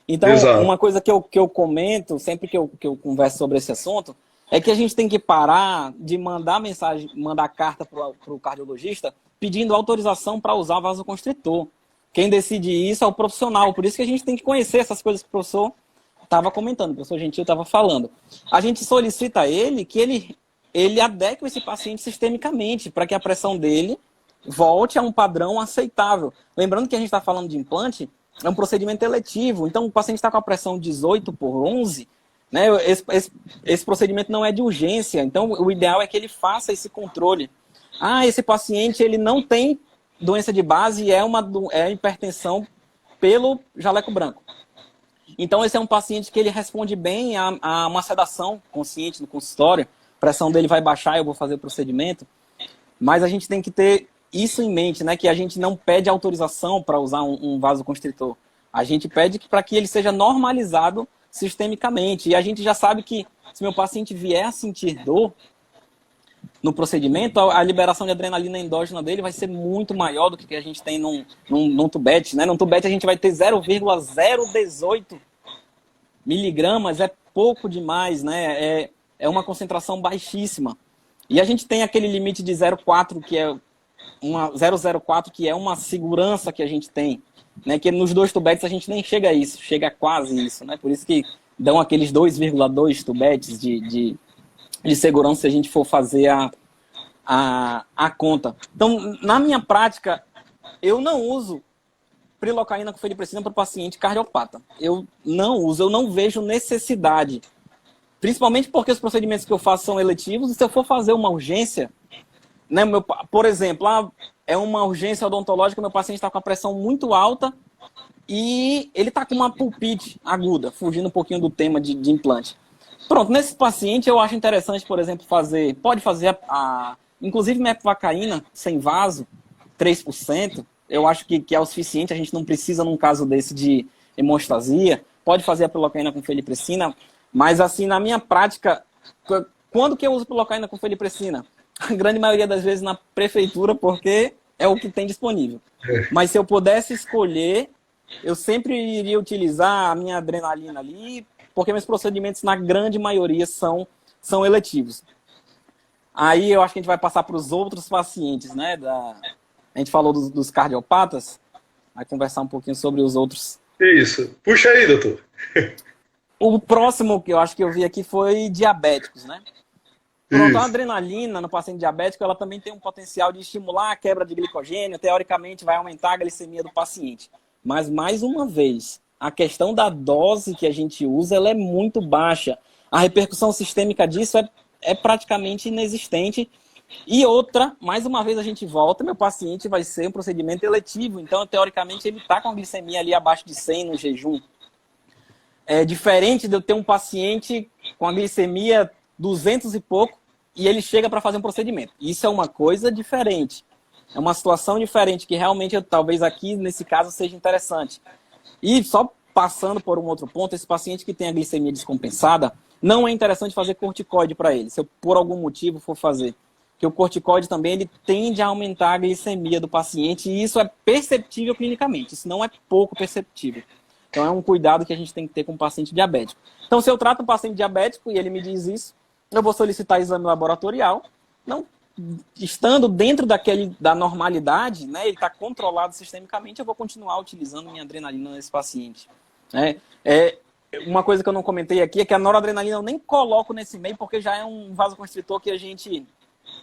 Então, exato, uma coisa que eu comento, sempre que eu converso sobre esse assunto, é que a gente tem que parar de mandar mensagem, mandar carta para o cardiologista pedindo autorização para usar vasoconstritor. Quem decide isso é o profissional, por isso que a gente tem que conhecer essas coisas que o professor estava comentando, o professor Gentil estava falando. A gente solicita a ele que ele adeque esse paciente sistemicamente, para que a pressão dele volte a um padrão aceitável. Lembrando que a gente está falando de implante, é um procedimento eletivo, então o paciente está com a pressão 18/11, né? Esse procedimento não é de urgência, então o ideal é que ele faça esse controle. Esse paciente ele não tem doença de base e é hipertensão pelo jaleco branco. Então esse é um paciente que ele responde bem a uma sedação consciente no consultório, a pressão dele vai baixar, eu vou fazer o procedimento, mas a gente tem que ter isso em mente, né, que a gente não pede autorização para usar um vasoconstritor. A gente pede para que ele seja normalizado sistemicamente. E a gente já sabe que se meu paciente vier a sentir dor no procedimento, a liberação de adrenalina endógena dele vai ser muito maior do que a gente tem num tubete, né? Num tubete a gente vai ter 0,018 miligramas, é pouco demais, né? É uma concentração baixíssima. E a gente tem aquele limite de 0,4, que é 0,04, que é uma segurança que a gente tem, né? Que nos 2 tubetes a gente nem chega a isso, chega a quase isso, né? Por isso que dão aqueles 2,2 tubetes de segurança se a gente for fazer a conta. Então, na minha prática, eu não uso prilocaína com felipressina para o paciente cardiopata. Eu não uso, eu não vejo necessidade. Principalmente porque os procedimentos que eu faço são eletivos, e se eu for fazer uma urgência, né, por exemplo, é uma urgência odontológica, meu paciente está com a pressão muito alta e ele está com uma pulpite aguda, fugindo um pouquinho do tema de implante. Pronto, nesse paciente eu acho interessante, por exemplo, pode fazer inclusive mepivacaína sem vaso, 3%, eu acho que é o suficiente, a gente não precisa num caso desse de hemostasia, pode fazer a pilocaína com felipressina, mas assim, na minha prática, quando que eu uso pilocaína com felipressina? A grande maioria das vezes na prefeitura, porque é o que tem disponível. Mas se eu pudesse escolher, eu sempre iria utilizar a minha adrenalina ali, porque meus procedimentos, na grande maioria, são eletivos. Aí eu acho que a gente vai passar para os outros pacientes, né? A gente falou dos cardiopatas, vai conversar um pouquinho sobre os outros. Isso. Puxa aí, doutor. O próximo que eu acho que eu vi aqui foi diabéticos, né? Pronto, a Isso. adrenalina no paciente diabético, ela também tem um potencial de estimular a quebra de glicogênio, teoricamente vai aumentar a glicemia do paciente. Mas, mais uma vez, a questão da dose que a gente usa, ela é muito baixa. A repercussão sistêmica disso é praticamente inexistente. E outra, mais uma vez a gente volta, meu paciente vai ser um procedimento eletivo, então, teoricamente, ele está com a glicemia ali abaixo de 100 no jejum. É diferente de eu ter um paciente com a glicemia 200 e pouco, e ele chega para fazer um procedimento. Isso é uma coisa diferente. É uma situação diferente, que realmente, talvez aqui, nesse caso, seja interessante. E só passando por um outro ponto, esse paciente que tem a glicemia descompensada, não é interessante fazer corticoide para ele, se eu por algum motivo for fazer. Porque o corticoide também ele tende a aumentar a glicemia do paciente, e isso é perceptível clinicamente, isso não é pouco perceptível. Então é um cuidado que a gente tem que ter com o paciente diabético. Então, se eu trato um paciente diabético e ele me diz isso, eu vou solicitar exame laboratorial, não estando dentro da normalidade, né, ele está controlado sistemicamente, eu vou continuar utilizando minha adrenalina nesse paciente. Uma coisa que eu não comentei aqui é que a noradrenalina eu nem coloco nesse meio, porque já é um vasoconstritor que a gente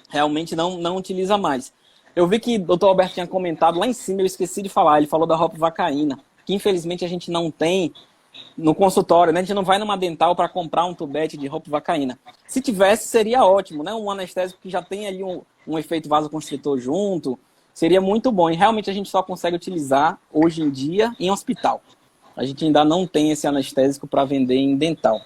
realmente não utiliza mais. Eu vi que o Dr. Alberto tinha comentado lá em cima, eu esqueci de falar, ele falou da ropivacaína, que infelizmente a gente não tem no consultório, né? A gente não vai numa dental para comprar um tubete de ropivacaína. Se tivesse, seria ótimo, né? Um anestésico que já tem ali um efeito vasoconstritor junto, seria muito bom. E realmente a gente só consegue utilizar, hoje em dia, em hospital. A gente ainda não tem esse anestésico para vender em dental.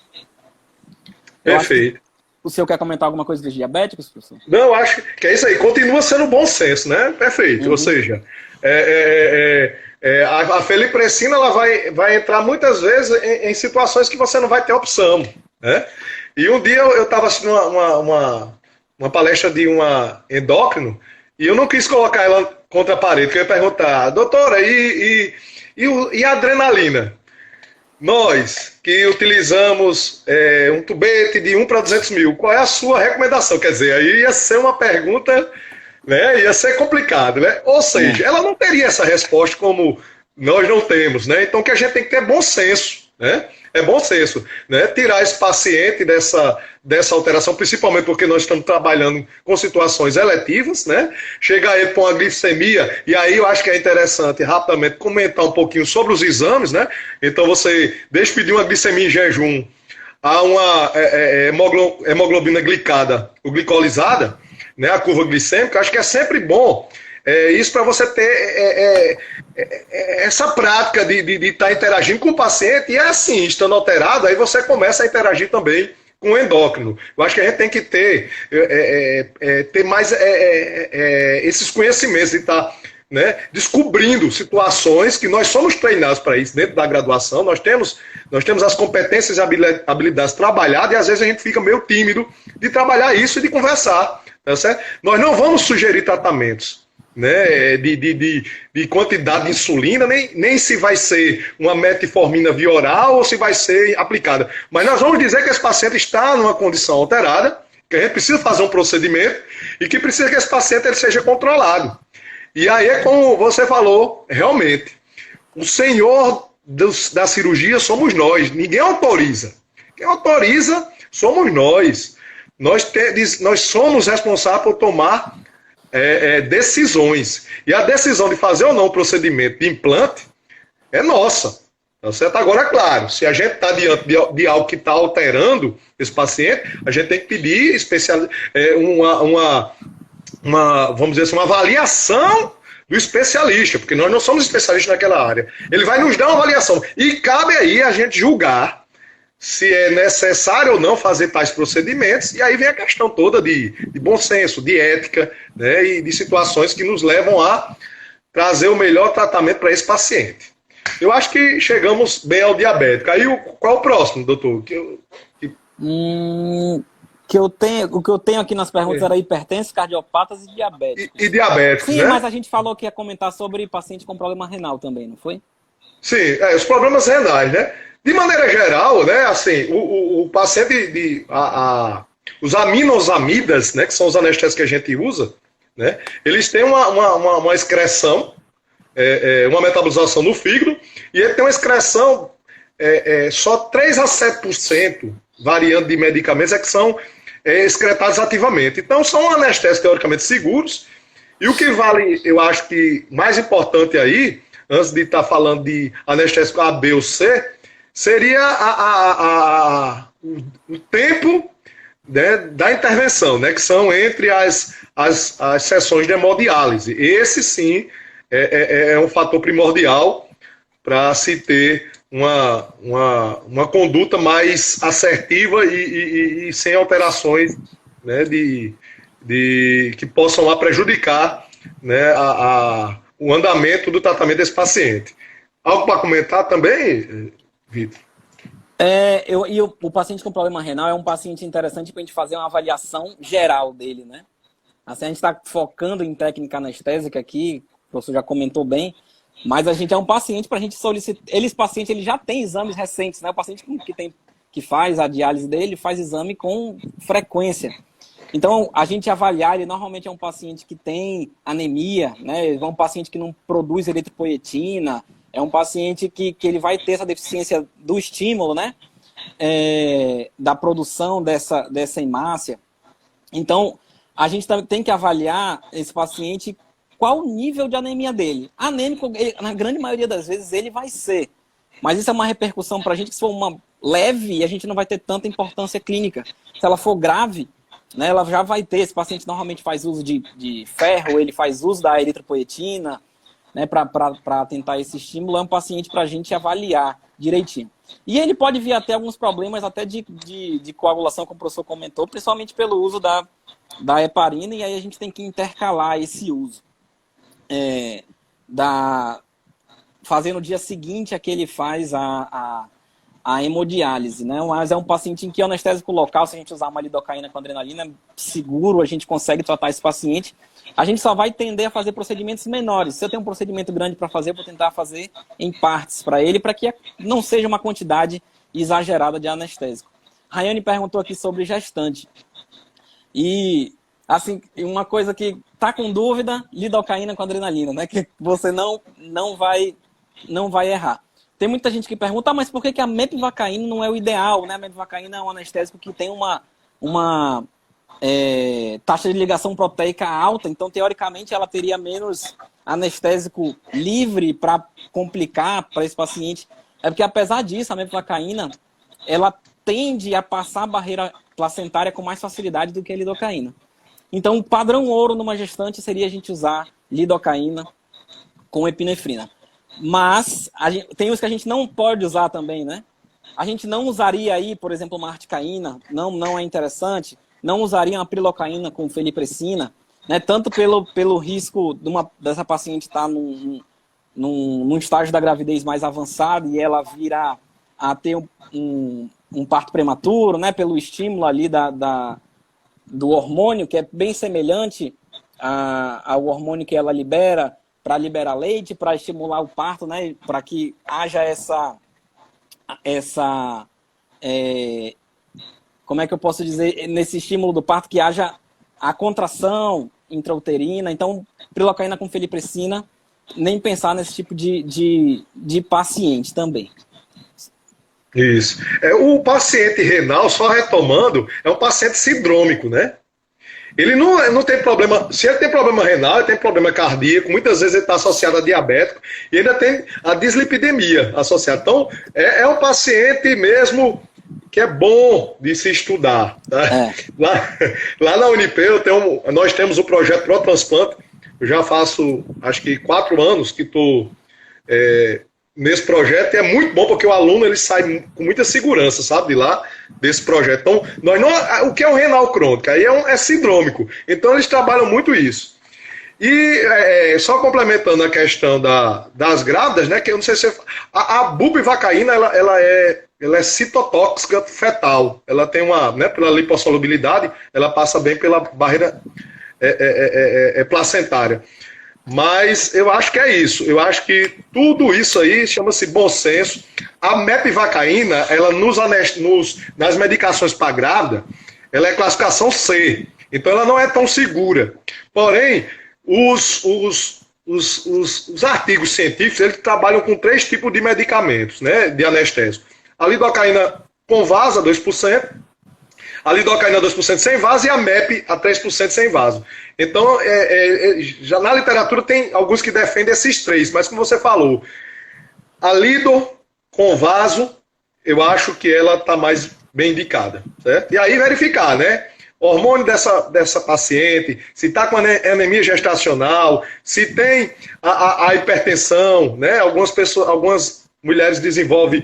Perfeito. O senhor quer comentar alguma coisa dos diabéticos, professor? Não, acho que é isso aí. Continua sendo bom senso, né? Perfeito. Uhum. Ou seja, a feliprecina ela vai entrar muitas vezes em situações que você não vai ter opção, né? E um dia eu estava assistindo uma palestra de uma endócrino e eu não quis colocar ela contra a parede, porque eu ia perguntar, doutora, e a adrenalina? Nós que utilizamos um tubete de 1 para 200 mil, qual é a sua recomendação? Quer dizer, aí ia ser uma pergunta, né? Ia ser complicado, né? Ou seja, ela não teria essa resposta como nós não temos, né? Então, o que a gente tem que ter é bom senso, né? É bom senso, né? Tirar esse paciente dessa alteração, principalmente porque nós estamos trabalhando com situações eletivas, né? Chegar ele com a glicemia, e aí eu acho que é interessante rapidamente comentar um pouquinho sobre os exames, né? Então você deixa pedir uma glicemia em jejum a uma hemoglobina glicada, ou glicolizada, né? A curva glicêmica, acho que é sempre bom. Isso para você ter essa prática de estar interagindo com o paciente, e assim, estando alterado, aí você começa a interagir também com o endócrino. Eu acho que a gente tem que ter mais esses conhecimentos, de estar, né, descobrindo situações que nós somos treinados para isso dentro da graduação, nós temos as competências e habilidades trabalhadas, e às vezes a gente fica meio tímido de trabalhar isso e de conversar, tá certo? Nós não vamos sugerir tratamentos, né, de quantidade de insulina, nem se vai ser uma metformina via oral ou se vai ser aplicada. Mas nós vamos dizer que esse paciente está numa condição alterada, que a gente precisa fazer um procedimento e que precisa que esse paciente ele seja controlado. E aí é como você falou, realmente, o senhor da cirurgia somos nós, ninguém autoriza. Quem autoriza somos nós. Nós somos responsáveis por tomar decisões. E a decisão de fazer ou não o procedimento de implante é nossa. Tá certo? Agora, claro, se a gente está diante de algo que está alterando esse paciente, a gente tem que pedir vamos dizer assim, uma avaliação do especialista, porque nós não somos especialistas naquela área. Ele vai nos dar uma avaliação. E cabe aí a gente julgar se é necessário ou não fazer tais procedimentos, e aí vem a questão toda de bom senso, de ética, né, e de situações que nos levam a trazer o melhor tratamento para esse paciente. Eu acho que chegamos bem ao diabético. Aí qual é o próximo, doutor? O que eu tenho aqui nas perguntas era hipertensos, cardiopatas e diabéticos. E diabéticos, sim, né? Mas a gente falou que ia comentar sobre paciente com problema renal também, não foi? Sim, os problemas renais, né? De maneira geral, né, assim, o paciente os aminosamidas, né, que são os anestésicos que a gente usa, né, eles têm uma excreção, uma metabolização no fígado, e ele tem uma excreção só 3 a 7%, variando de medicamentos, que são excretados ativamente. Então, são anestésicos teoricamente seguros. E o que vale, eu acho que mais importante aí, antes de estar falando de anestésico A, B ou C, seria o tempo, né, da intervenção, né, que são entre as sessões de hemodiálise. Esse, sim, é um fator primordial para se ter uma conduta mais assertiva e sem alterações, né, que possam lá prejudicar, né, o andamento do tratamento desse paciente. Algo para comentar também, Vitor? O paciente com problema renal é um paciente interessante para a gente fazer uma avaliação geral dele, né? Assim, a gente está focando em técnica anestésica aqui, o professor já comentou bem, mas a gente é um paciente para a gente solicitar. Esse paciente ele já tem exames recentes, né? O paciente que faz a diálise dele faz exame com frequência. Então, a gente avaliar, ele normalmente é um paciente que tem anemia, né? É um paciente que não produz eritropoetina, é um paciente que ele vai ter essa deficiência do estímulo, né? Da produção dessa hemácia. Então, a gente tem que avaliar esse paciente, qual o nível de anemia dele. Anêmico, na grande maioria das vezes, ele vai ser. Mas isso é uma repercussão para a gente, que se for uma leve, a gente não vai ter tanta importância clínica. Se ela for grave, né, ela já vai ter. Esse paciente normalmente faz uso de ferro, ele faz uso da eritropoetina, né, para tentar esse estímulo. É um paciente para a gente avaliar direitinho. E ele pode vir até alguns problemas até de coagulação, como o professor comentou, principalmente pelo uso da heparina, e aí a gente tem que intercalar esse uso. Fazer no dia seguinte a que ele faz a hemodiálise, né? Mas é um paciente em que o anestésico local, se a gente usar uma lidocaína com adrenalina, seguro, a gente consegue tratar esse paciente. A gente só vai tender a fazer procedimentos menores. Se eu tenho um procedimento grande para fazer, eu vou tentar fazer em partes para ele, para que não seja uma quantidade exagerada de anestésico. Rayane perguntou aqui sobre gestante. E, assim, uma coisa que tá com dúvida, lidocaína com adrenalina, né? Que você não vai errar. Tem muita gente que pergunta, mas por que a mepivacaína não é o ideal, né? A mepivacaína é um anestésico que tem uma taxa de ligação proteica alta, então, teoricamente, ela teria menos anestésico livre para complicar para esse paciente. É porque, apesar disso, a mepivacaína, ela tende a passar a barreira placentária com mais facilidade do que a lidocaína. Então, o padrão ouro numa gestante seria a gente usar lidocaína com epinefrina. Mas tem os que a gente não pode usar também, né? A gente não usaria aí, por exemplo, uma articaína, não é interessante. Não usaria uma prilocaína com feliprecina, né? Tanto pelo risco dessa paciente estar num estágio da gravidez mais avançado e ela vir a ter um parto prematuro, né? Pelo estímulo ali do hormônio, que é bem semelhante ao hormônio que ela libera para liberar leite, para estimular o parto, né? Para que haja como é que eu posso dizer, nesse estímulo do parto, que haja a contração intrauterina. Então, prilocaína com feliprecina, nem pensar nesse tipo de paciente também. Isso. O paciente renal, só retomando, é um paciente sindrômico, né? Ele não tem problema. Se ele tem problema renal, ele tem problema cardíaco, muitas vezes ele está associado a diabético e ainda tem a dislipidemia associada. Então, é um paciente mesmo que é bom de se estudar. Tá? Lá na Unip, nós temos o projeto ProTransplante. Eu já faço, acho que 4 anos que estou nesse projeto, e é muito bom porque o aluno ele sai com muita segurança, sabe, de lá, desse projeto. Então, o que é o renal crônico? Aí é sindrômico. Então, eles trabalham muito isso. E só complementando a questão das grávidas, né, que eu não sei se a bupivacaína, ela é citotóxica fetal. Ela tem pela lipossolubilidade, ela passa bem pela barreira placentária. Mas eu acho que é isso. Eu acho que tudo isso aí chama-se bom senso. A mepivacaína, ela nas medicações para grávida, ela é classificação C. Então ela não é tão segura. Porém, os artigos científicos, eles trabalham com 3 tipos de medicamentos, né, de anestésico. A lidocaína com vasa, 2%. A lidocaína 2% sem vaso e a MEP a 3% sem vaso. Então, já na literatura tem alguns que defendem esses três, mas como você falou, a lido com vaso, eu acho que ela está mais bem indicada, certo? E aí verificar, né? Hormônio dessa paciente, se está com anemia gestacional, se tem a hipertensão, né? Algumas mulheres desenvolvem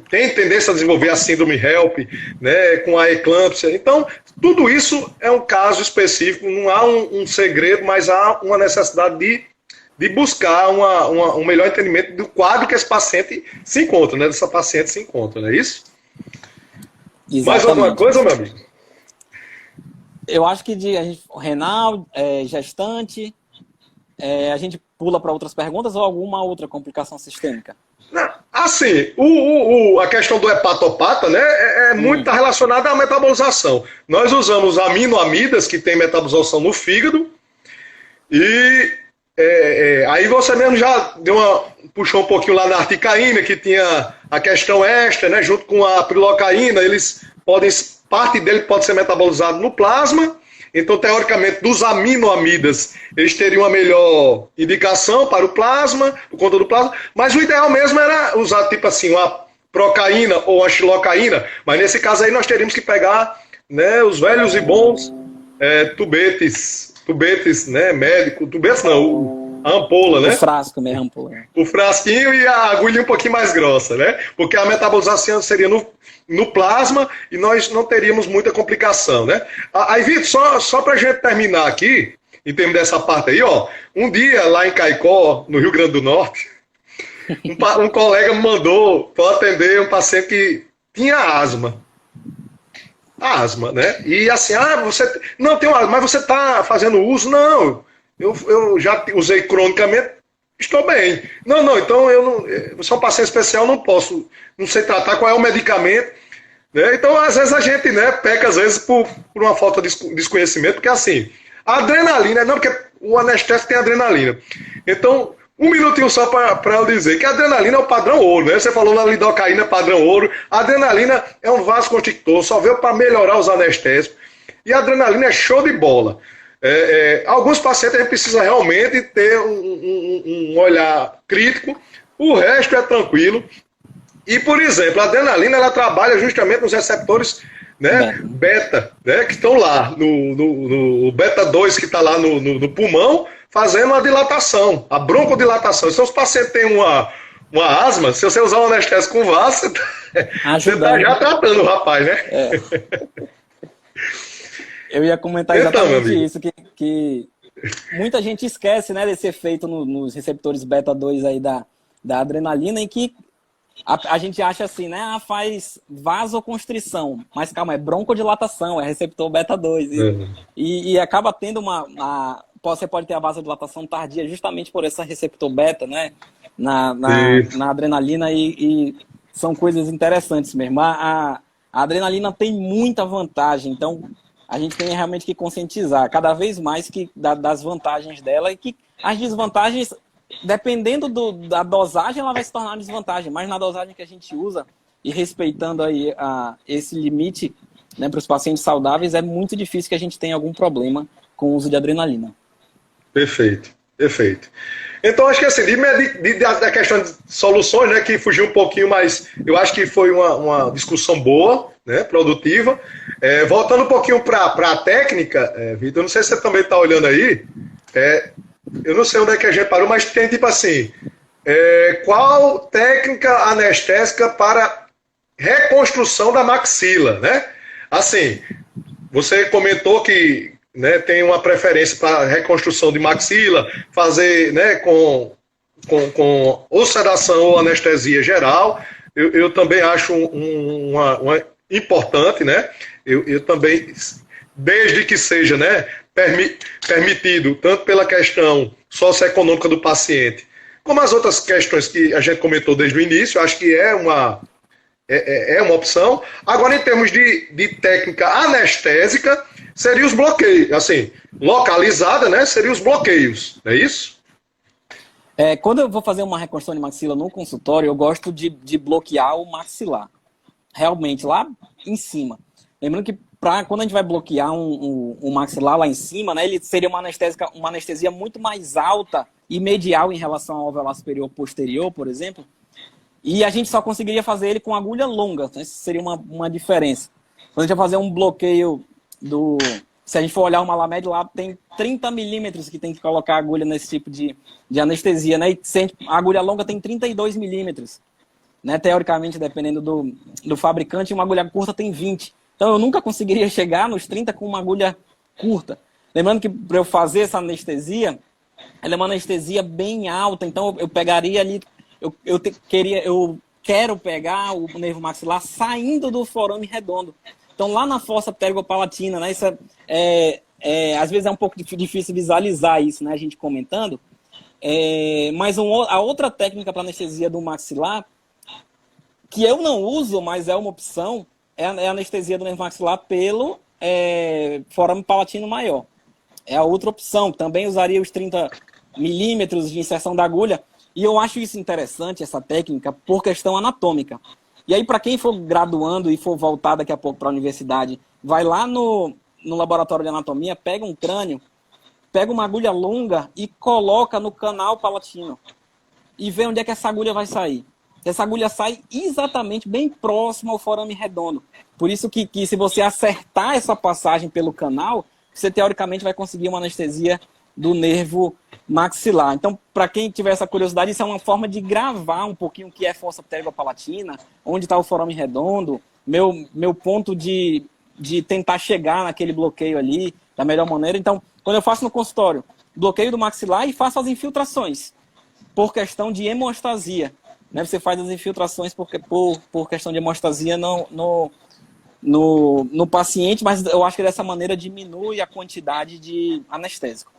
tem tendência a desenvolver a síndrome HELP, né? Com a eclâmpsia. Então, tudo isso é um caso específico, não há um segredo, mas há uma necessidade de buscar um melhor entendimento do quadro que esse paciente se encontra, né? Dessa paciente se encontra, não é isso? Exatamente. Mais alguma coisa, meu amigo? Eu acho que renal, gestante, a gente pula para outras perguntas ou alguma outra complicação sistêmica? Assim, a questão do hepatopata, né, muito relacionada à metabolização. Nós usamos aminoamidas que tem metabolização no fígado e aí você mesmo já puxou um pouquinho lá na articaína, que tinha a questão extra, né, junto com a prilocaína, parte dele pode ser metabolizado no plasma. Então, teoricamente, dos aminoamidas, eles teriam uma melhor indicação para o plasma, por conta do plasma, mas o ideal mesmo era usar, tipo assim, uma procaína ou uma xilocaína, mas nesse caso aí nós teríamos que pegar, né, os velhos e bons tubetes, né, médico, tubetes não, a ampola, né? O frasco mesmo, ampola. O frasquinho e a agulha um pouquinho mais grossa, né? Porque a metabolização seria no plasma e nós não teríamos muita complicação, né? Aí, Vitor, só pra gente terminar aqui, em termos dessa parte aí, ó, um dia lá em Caicó, no Rio Grande do Norte, um colega me mandou para atender um paciente que tinha asma. Asma, né? E assim, você não tem asma, mas você está fazendo uso? Não, eu já usei cronicamente, estou bem. Não, então você é um paciente especial, não sei tratar qual é o medicamento, né? Então, às vezes a gente, né, peca às vezes por uma falta de desconhecimento, porque assim, a adrenalina, porque o anestésico tem adrenalina. Então, um minutinho só para eu dizer que a adrenalina é o padrão ouro, né? Você falou na lidocaína, padrão ouro. A adrenalina é um vasoconstrictor, só veio para melhorar os anestésicos. E a adrenalina é show de bola. Alguns pacientes a gente precisa realmente ter um olhar crítico, o resto é tranquilo. E, por exemplo, a adrenalina ela trabalha justamente nos receptores, né, beta, né, que estão lá, no beta 2 que está lá no pulmão, fazendo uma dilatação, a broncodilatação. Se os pacientes têm uma asma, se você usar um anestésico com vaso, você está já tratando o rapaz, né? Eu ia comentar exatamente isso, que muita gente esquece, né, desse efeito nos receptores beta 2 aí da adrenalina, e que a gente acha assim, né, faz vasoconstrição, mas calma, é broncodilatação, é receptor beta 2, e acaba tendo você pode ter a vasodilatação tardia justamente por esse receptor beta, né, na adrenalina, e são coisas interessantes mesmo. A adrenalina tem muita vantagem, então a gente tem realmente que conscientizar cada vez mais das vantagens dela, e que as desvantagens, dependendo da dosagem, ela vai se tornar uma desvantagem, mas na dosagem que a gente usa, e respeitando aí esse limite, né, para os pacientes saudáveis, é muito difícil que a gente tenha algum problema com o uso de adrenalina. Perfeito. Então, acho que assim, da questão de soluções, né, que fugiu um pouquinho, mas eu acho que foi uma discussão boa, né, produtiva. Voltando um pouquinho para a técnica, Vitor, não sei se você também está olhando aí, eu não sei onde é que a gente parou, mas tem tipo assim, qual técnica anestésica para reconstrução da maxila, né? Assim, você comentou que, né, tem uma preferência para reconstrução de maxila, fazer, né, com ou sedação ou anestesia geral. Eu também acho uma importante, né? Eu também, desde que seja, né, permitido, tanto pela questão socioeconômica do paciente, como as outras questões que a gente comentou desde o início, acho que é uma opção. Agora, em termos de técnica anestésica, seria os bloqueios, assim, localizada, né, seria os bloqueios, não é isso? Quando eu vou fazer uma reconstrução de maxila no consultório, eu gosto de bloquear o maxilar. realmente lá em cima. Lembrando que quando a gente vai bloquear um maxilar lá em cima, né, ele seria uma anestesia muito mais alta e medial em relação ao alveolar superior posterior, por exemplo, e a gente só conseguiria fazer ele com agulha longa. Então, essa seria uma diferença. Quando a gente vai fazer um bloqueio se a gente for olhar uma Malamed lá, tem 30 milímetros que tem que colocar a agulha nesse tipo de anestesia, né? E a agulha longa tem 32 milímetros. Né? Teoricamente, dependendo do fabricante, uma agulha curta tem 20. Então, eu nunca conseguiria chegar nos 30 com uma agulha curta. Lembrando que para eu fazer essa anestesia, ela é uma anestesia bem alta. Então, eu pegaria ali... Eu quero pegar o nervo maxilar saindo do forame redondo. Então, lá na fossa pterigopalatina, né? Isso às vezes é um pouco difícil visualizar isso, né? A gente comentando. Mas a outra técnica para anestesia do maxilar, que eu não uso, mas é uma opção, é a anestesia do nervo maxilar pelo forame palatino maior. É a outra opção. Também usaria os 30 milímetros de inserção da agulha. E eu acho isso interessante, essa técnica, por questão anatômica. E aí, para quem for graduando e for voltar daqui a pouco para a universidade, vai lá no laboratório de anatomia, pega um crânio, pega uma agulha longa e coloca no canal palatino. E vê onde é que essa agulha vai sair. Essa agulha sai exatamente bem próximo ao forame redondo. Por isso que se você acertar essa passagem pelo canal, você teoricamente vai conseguir uma anestesia do nervo maxilar. Então, para quem tiver essa curiosidade, isso é uma forma de gravar um pouquinho o que é fossa pterigopalatina, onde está o forame redondo, meu ponto de tentar chegar naquele bloqueio ali da melhor maneira. Então, quando eu faço no consultório, bloqueio do maxilar e faço as infiltrações, por questão de hemostasia. Né? Você faz as infiltrações por questão de hemostasia no paciente, mas eu acho que dessa maneira diminui a quantidade de anestésico.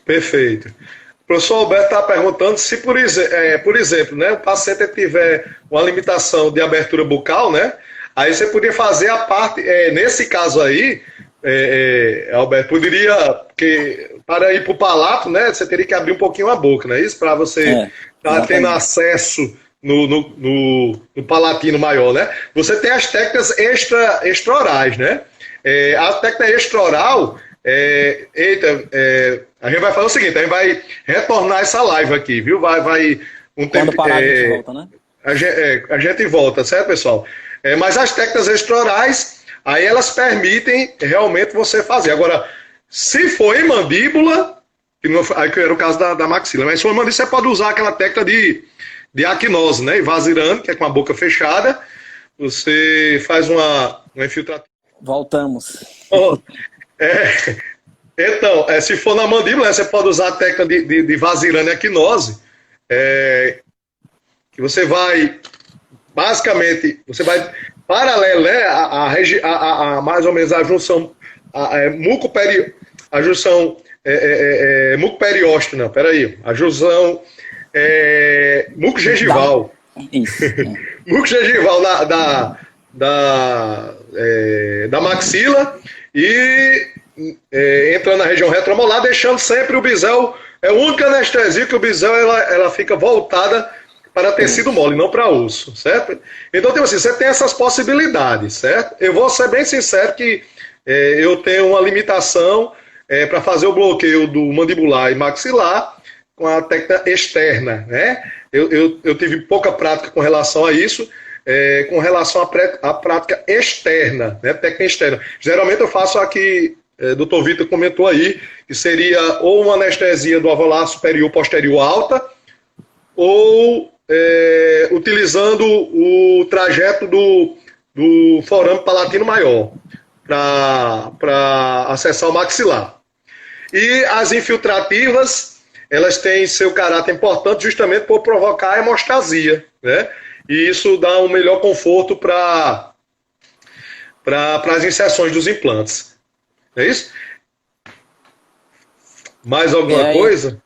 Perfeito. O professor Alberto está perguntando se, por exemplo, né, o paciente tiver uma limitação de abertura bucal, né, aí você poderia fazer a parte, nesse caso aí, Alberto, poderia, porque para ir para o palato, né, você teria que abrir um pouquinho a boca, não é isso? Para você estar tendo acesso no palatino maior, né? Você tem as técnicas extraorais, né? A técnica extraoral, a gente vai fazer o seguinte, a gente vai retornar essa live aqui, viu? Vai um tempo. Quando parar, a gente volta, né? A gente volta, certo, pessoal? Mas as técnicas extraorais, aí elas permitem realmente você fazer. Agora, se for em mandíbula, que era o caso da maxila, mas se for em mandíbula, você pode usar aquela técnica de aquinose, né? Vazirando, que é com a boca fechada, você faz uma infiltração. Voltamos. Então, se for na mandíbula, você pode usar a técnica de Vazirane aquinose, que você vai, basicamente, você vai paralelo, né, a mais ou menos a junção, a junção muco-periósteo, não, peraí, a junção muco-gengival. Isso. Muco-gengival da maxila e entrando na região retromolar, deixando sempre o bisel, é a única anestesia que o bisel ela fica voltada para tecido mole, não para osso, certo? Então, tipo assim, você tem essas possibilidades, certo? Eu vou ser bem sincero que eu tenho uma limitação para fazer o bloqueio do mandibular e maxilar com a técnica externa, né? Eu tive pouca prática com relação a isso, com relação à prática externa, né? Técnica externa. Geralmente eu faço aqui, Dr. Vitor comentou aí, que seria ou uma anestesia do alveolar superior posterior alta, ou utilizando o trajeto do forame palatino maior para acessar o maxilar. E as infiltrativas, elas têm seu caráter importante justamente por provocar a hemostasia, né? E isso dá um melhor conforto para as inserções dos implantes. É isso? Mais alguma coisa?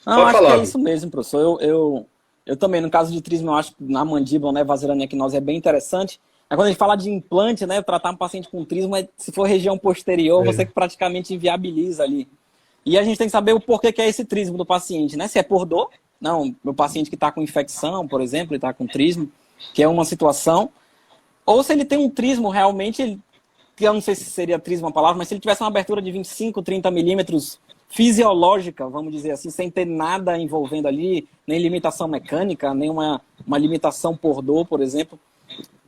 Não, pode acho falar. Que é isso mesmo, professor. Eu também, no caso de trismo, eu acho que na mandíbula, né, Vazirane aquinose é bem interessante. Mas quando a gente fala de implante, né, tratar um paciente com trismo, se for região posterior, você que praticamente inviabiliza ali. E a gente tem que saber o porquê que é esse trismo do paciente, né? Se é por dor, não, meu paciente que está com infecção, por exemplo, ele está com trismo, que é uma situação, ou se ele tem um trismo realmente, que eu não sei se seria trismo a palavra, mas se ele tivesse uma abertura de 25, 30 milímetros fisiológica, vamos dizer assim, sem ter nada envolvendo ali, nem limitação mecânica, nem uma limitação por dor, por exemplo,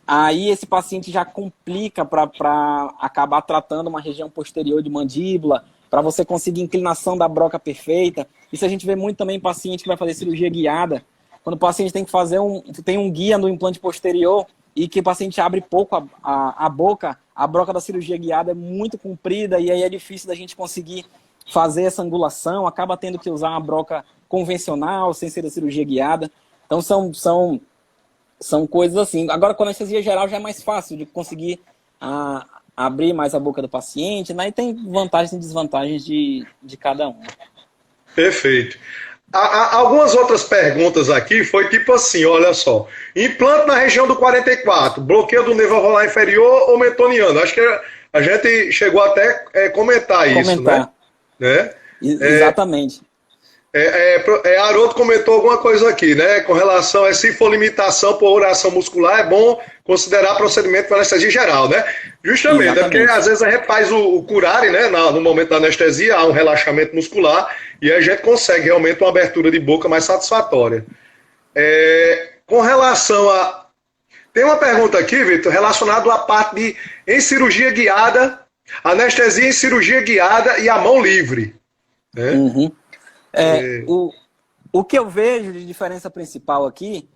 aí esse paciente já complica para acabar tratando uma região posterior de mandíbula, para você conseguir inclinação da broca perfeita. Isso a gente vê muito também em paciente que vai fazer cirurgia guiada, quando o paciente tem que fazer tem um guia no implante posterior e que o paciente abre pouco a boca, a broca da cirurgia guiada é muito comprida e aí é difícil da gente conseguir fazer essa angulação, acaba tendo que usar uma broca convencional, sem ser da cirurgia guiada. Então são coisas assim. Agora, com anestesia geral já é mais fácil de conseguir abrir mais a boca do paciente, né? E tem vantagens e desvantagens de cada um. Perfeito. Algumas outras perguntas aqui foi tipo assim, olha só. Implante na região do 44, bloqueio do nervo alveolar inferior ou metoniano. Acho que a gente chegou até a comentar isso, né? Exatamente. Haroldo comentou alguma coisa aqui, né? Com relação a se for limitação por oração muscular, é bom considerar procedimento para anestesia geral, né? Justamente, Exatamente. Porque às vezes a gente faz o curare, né? No momento da anestesia, há um relaxamento muscular e a gente consegue realmente uma abertura de boca mais satisfatória. Com relação a... Tem uma pergunta aqui, Vitor, relacionada à parte de em cirurgia guiada, anestesia em cirurgia guiada e a mão livre. Né? Uhum. O que eu vejo de diferença principal aqui,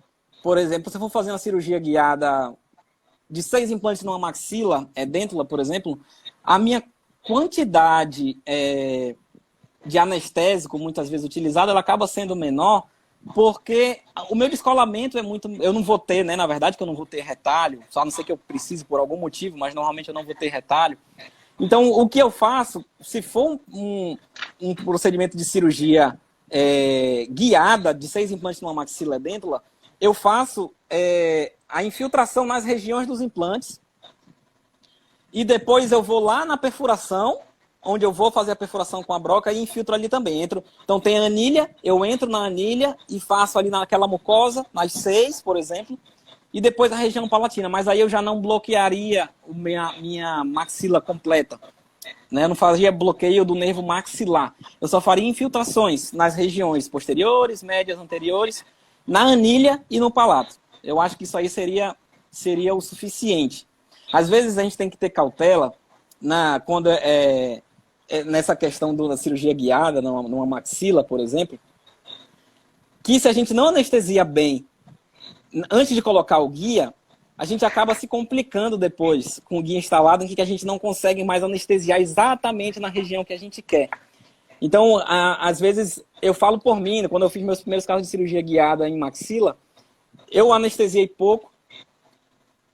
por exemplo, se eu for fazer uma cirurgia guiada de 6 implantes numa maxila, dêntula, por exemplo, a minha quantidade de anestésico, muitas vezes utilizado, ela acaba sendo menor, porque o meu descolamento é muito... Eu não vou ter, né? Na verdade, que eu não vou ter retalho, só a não ser que eu precise por algum motivo, mas normalmente eu não vou ter retalho. Então, o que eu faço, se for um procedimento de cirurgia guiada, de 6 implantes numa maxila dêntula, eu faço a infiltração nas regiões dos implantes e depois eu vou lá na perfuração, onde eu vou fazer a perfuração com a broca e infiltro ali também. Então tem a anilha, eu entro na anilha e faço ali naquela mucosa, nas 6, por exemplo, e depois a região palatina, mas aí eu já não bloquearia minha maxila completa. Né? Eu não fazia bloqueio do nervo maxilar. Eu só faria infiltrações nas regiões posteriores, médias, anteriores, na anilha e no palato. Eu acho que isso aí seria o suficiente. Às vezes a gente tem que ter cautela quando nessa questão da cirurgia guiada, numa maxila, por exemplo, que se a gente não anestesia bem antes de colocar o guia, a gente acaba se complicando depois com o guia instalado, em que a gente não consegue mais anestesiar exatamente na região que a gente quer. Então, às vezes, eu falo por mim, quando eu fiz meus primeiros casos de cirurgia guiada em maxila, eu anestesiei pouco,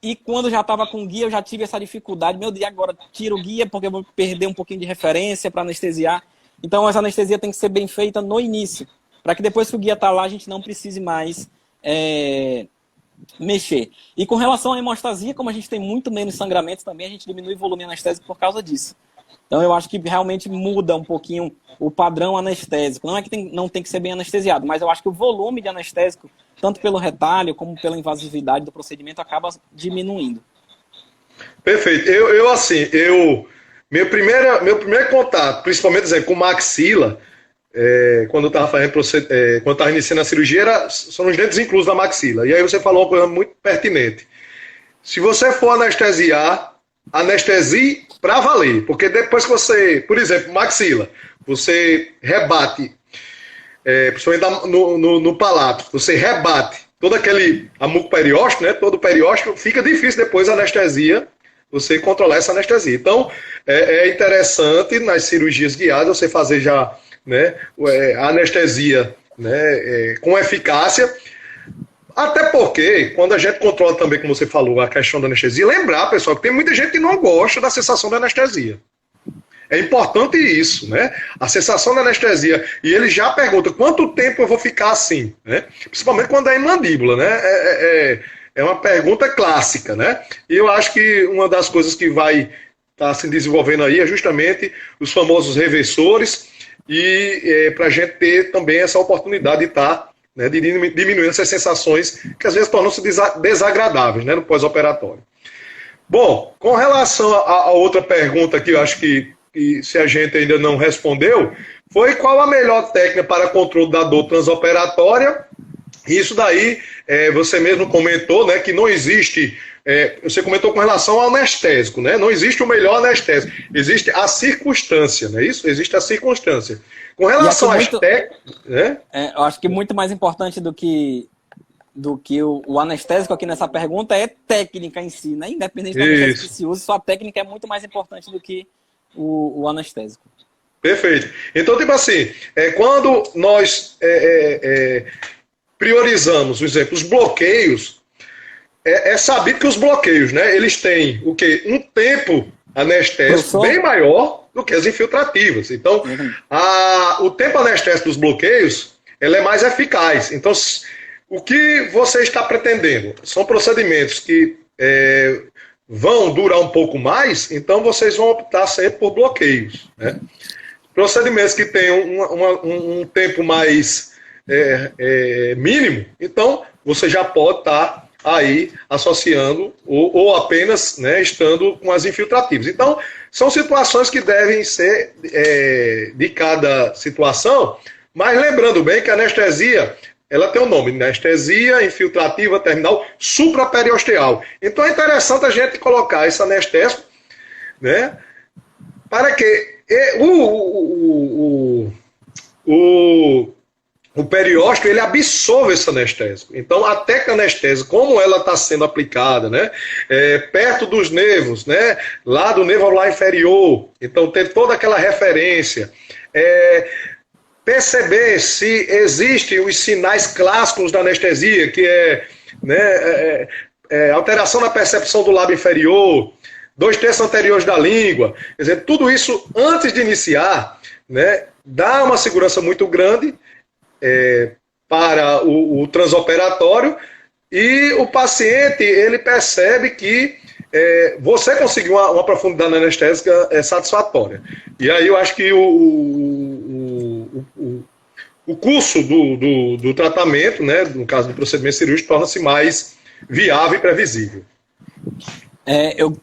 e quando já estava com guia, eu já tive essa dificuldade. Meu Deus, agora tiro o guia porque eu vou perder um pouquinho de referência para anestesiar. Então, essa anestesia tem que ser bem feita no início, para que depois que o guia está lá, a gente não precise mais mexer. E com relação à hemostasia, como a gente tem muito menos sangramentos também, a gente diminui o volume anestésico por causa disso. Então, eu acho que realmente muda um pouquinho o padrão anestésico. Não é que não tem que ser bem anestesiado, mas eu acho que o volume de anestésico, tanto pelo retalho como pela invasividade do procedimento, acaba diminuindo. Perfeito. Meu primeiro contato, principalmente com maxila, quando eu estava quando eu estava iniciando a cirurgia, são os dentes inclusos da maxila. E aí você falou uma coisa muito pertinente. Se você for anestesiar, anestesie para valer. Porque depois que você, por exemplo, maxila, você rebate, principalmente no palato, você rebate todo aquele amuco periósteo, né? Todo o periósteo, fica difícil depois a anestesia, você controlar essa anestesia. Então, é interessante nas cirurgias guiadas você fazer já, né, a anestesia, né, com eficácia, até porque, quando a gente controla também, como você falou, a questão da anestesia, lembrar, pessoal, que tem muita gente que não gosta da sensação da anestesia. É importante isso, né? A sensação da anestesia. E ele já pergunta, quanto tempo eu vou ficar assim? Né? Principalmente quando é em mandíbula, né? É uma pergunta clássica, né? E eu acho que uma das coisas que vai estar se desenvolvendo aí é justamente os famosos reversores, e para a gente ter também essa oportunidade de estar né, diminuindo essas sensações que às vezes tornam-se desagradáveis, né, no pós-operatório. Bom, com relação a outra pergunta que eu acho que se a gente ainda não respondeu, foi qual a melhor técnica para controle da dor transoperatória. Isso daí, você mesmo comentou, né, que não existe, você comentou com relação ao anestésico, né, não existe o melhor anestésico, existe a circunstância, não é isso? Existe a circunstância. Com relação às técnicas... Né? Eu acho que muito mais importante do que o anestésico aqui nessa pergunta é técnica em si, né? Independente do anestésico que se use, só a técnica é muito mais importante do que o anestésico. Perfeito. Então, tipo assim, quando nós priorizamos, por exemplo, os bloqueios, é sabido que os bloqueios, né, eles têm o quê? Um tempo anestésico bem maior do que as infiltrativas. Então, o tempo anestésico dos bloqueios, ela é mais eficaz. Então, o que você está pretendendo? São procedimentos que vão durar um pouco mais, então vocês vão optar sempre por bloqueios, né? Procedimentos que têm um tempo mais mínimo, então você já pode estar aí associando ou apenas, né, estando com as infiltrativas. Então, são situações que devem ser de cada situação, mas lembrando bem que a anestesia, ela tem um nome, anestesia infiltrativa terminal supraperiosteal. Então é interessante a gente colocar esse anestésico, né, para que o periósteo ele absorve esse anestésico. Então a técnica anestésica, como ela está sendo aplicada, né, perto dos nervos, né, lá do nervo auricular inferior, então tem toda aquela referência, perceber se existem os sinais clássicos da anestesia, que alteração na percepção do lábio inferior, 2/3 anteriores da língua, quer dizer, tudo isso antes de iniciar, né, dá uma segurança muito grande para o transoperatório, e o paciente ele percebe que você conseguiu uma profundidade anestésica satisfatória. E aí eu acho que o curso do tratamento, né, no caso do procedimento cirúrgico, torna-se mais viável e previsível.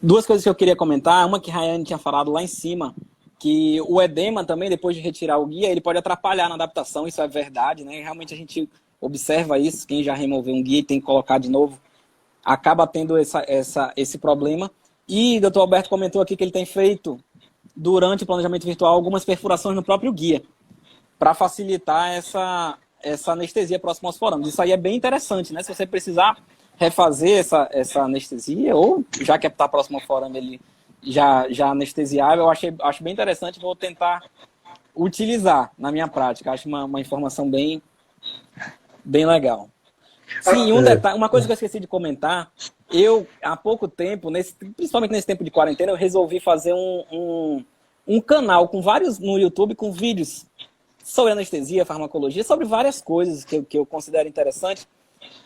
Duas coisas que eu queria comentar. Uma que a Rayane tinha falado lá em cima, que o edema também, depois de retirar o guia, ele pode atrapalhar na adaptação. Isso é verdade, né? Realmente a gente observa isso. Quem já removeu um guia e tem que colocar de novo, acaba tendo esse problema. E o Dr. Alberto comentou aqui que ele tem feito, durante o planejamento virtual, algumas perfurações no próprio guia, para facilitar essa anestesia próxima aos forames. Isso aí é bem interessante, né? Se você precisar refazer essa anestesia, ou já que está próximo ao forame ele já anestesiável, eu acho bem interessante, vou tentar utilizar na minha prática. Acho uma informação bem legal. Sim, uma coisa que eu esqueci de comentar, eu, há pouco tempo, principalmente nesse tempo de quarentena, eu resolvi fazer um canal com vários no YouTube, com vídeos sobre anestesia, farmacologia, sobre várias coisas que eu considero interessante.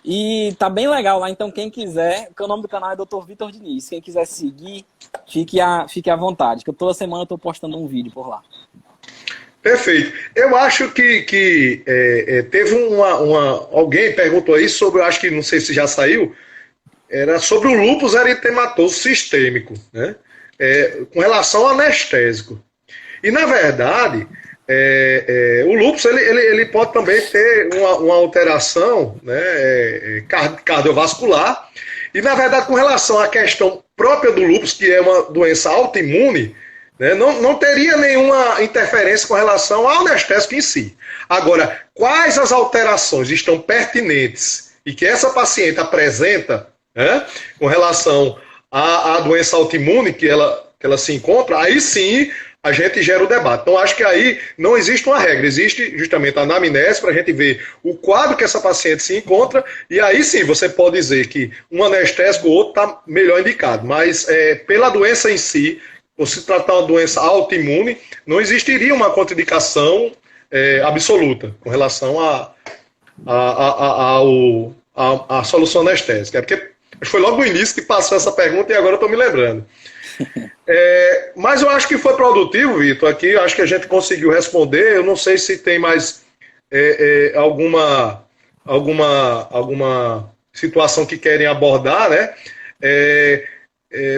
E tá bem legal lá, então quem quiser, o nome do canal é Dr. Vitor Diniz, quem quiser seguir, fique à vontade, que toda semana eu estou postando um vídeo por lá. Perfeito. Eu acho que teve alguém perguntou isso sobre, eu acho que não sei se já saiu, era sobre o lúpus eritematoso sistêmico, né? Com relação ao anestésico. E na verdade, o lúpus ele pode também ter uma alteração, né, cardiovascular. E na verdade, com relação à questão própria do lúpus, que é uma doença autoimune, né, não teria nenhuma interferência com relação ao anestésico em si. Agora, quais as alterações estão pertinentes e que essa paciente apresenta, né, com relação à doença autoimune que ela se encontra, aí sim a gente gera o debate. Então, acho que aí não existe uma regra, existe justamente a anamnese para a gente ver o quadro que essa paciente se encontra, e aí sim você pode dizer que um anestésico ou outro está melhor indicado, mas pela doença em si, ou se tratar uma doença autoimune, não existiria uma contraindicação absoluta com relação à solução anestésica. Porque acho que foi logo no início que passou essa pergunta e agora eu estou me lembrando. Mas eu acho que foi produtivo, Vitor, aqui, eu acho que a gente conseguiu responder. Eu não sei se tem mais alguma alguma situação que querem abordar, né?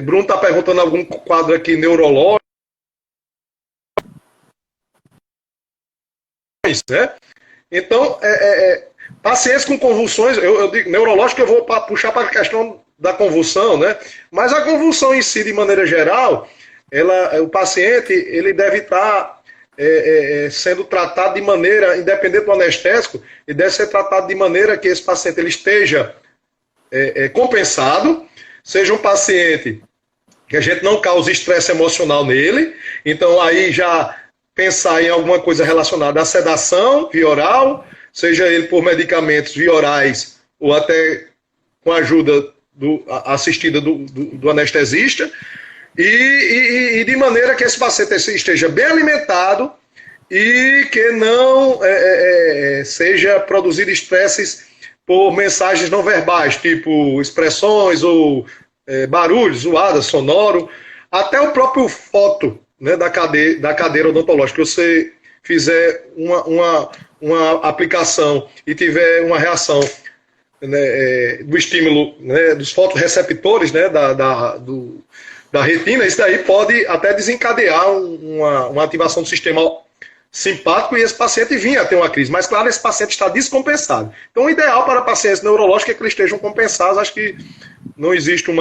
Bruno está perguntando algum quadro aqui neurológico, né? Então, pacientes com convulsões, eu digo neurológico, eu vou puxar para a questão da convulsão, né? Mas a convulsão em si, de maneira geral, o paciente ele deve estar sendo tratado de maneira, independente do anestésico, ele deve ser tratado de maneira que esse paciente ele esteja compensado, seja um paciente que a gente não cause estresse emocional nele, então aí já pensar em alguma coisa relacionada à sedação via oral, seja ele por medicamentos via orais ou até com a ajuda assistida do anestesista, e de maneira que esse paciente esteja bem alimentado e que não seja produzido estresses por mensagens não verbais, tipo expressões ou barulhos, zoada, sonoro, até o próprio foto, né, da cadeira odontológica. Se você fizer uma aplicação e tiver uma reação, né, do estímulo, né, dos fotorreceptores, né, da retina, isso daí pode até desencadear uma ativação do sistema simpático e esse paciente vinha a ter uma crise. Mas, claro, esse paciente está descompensado. Então, o ideal para pacientes neurológicos é que eles estejam compensados. Acho que não existe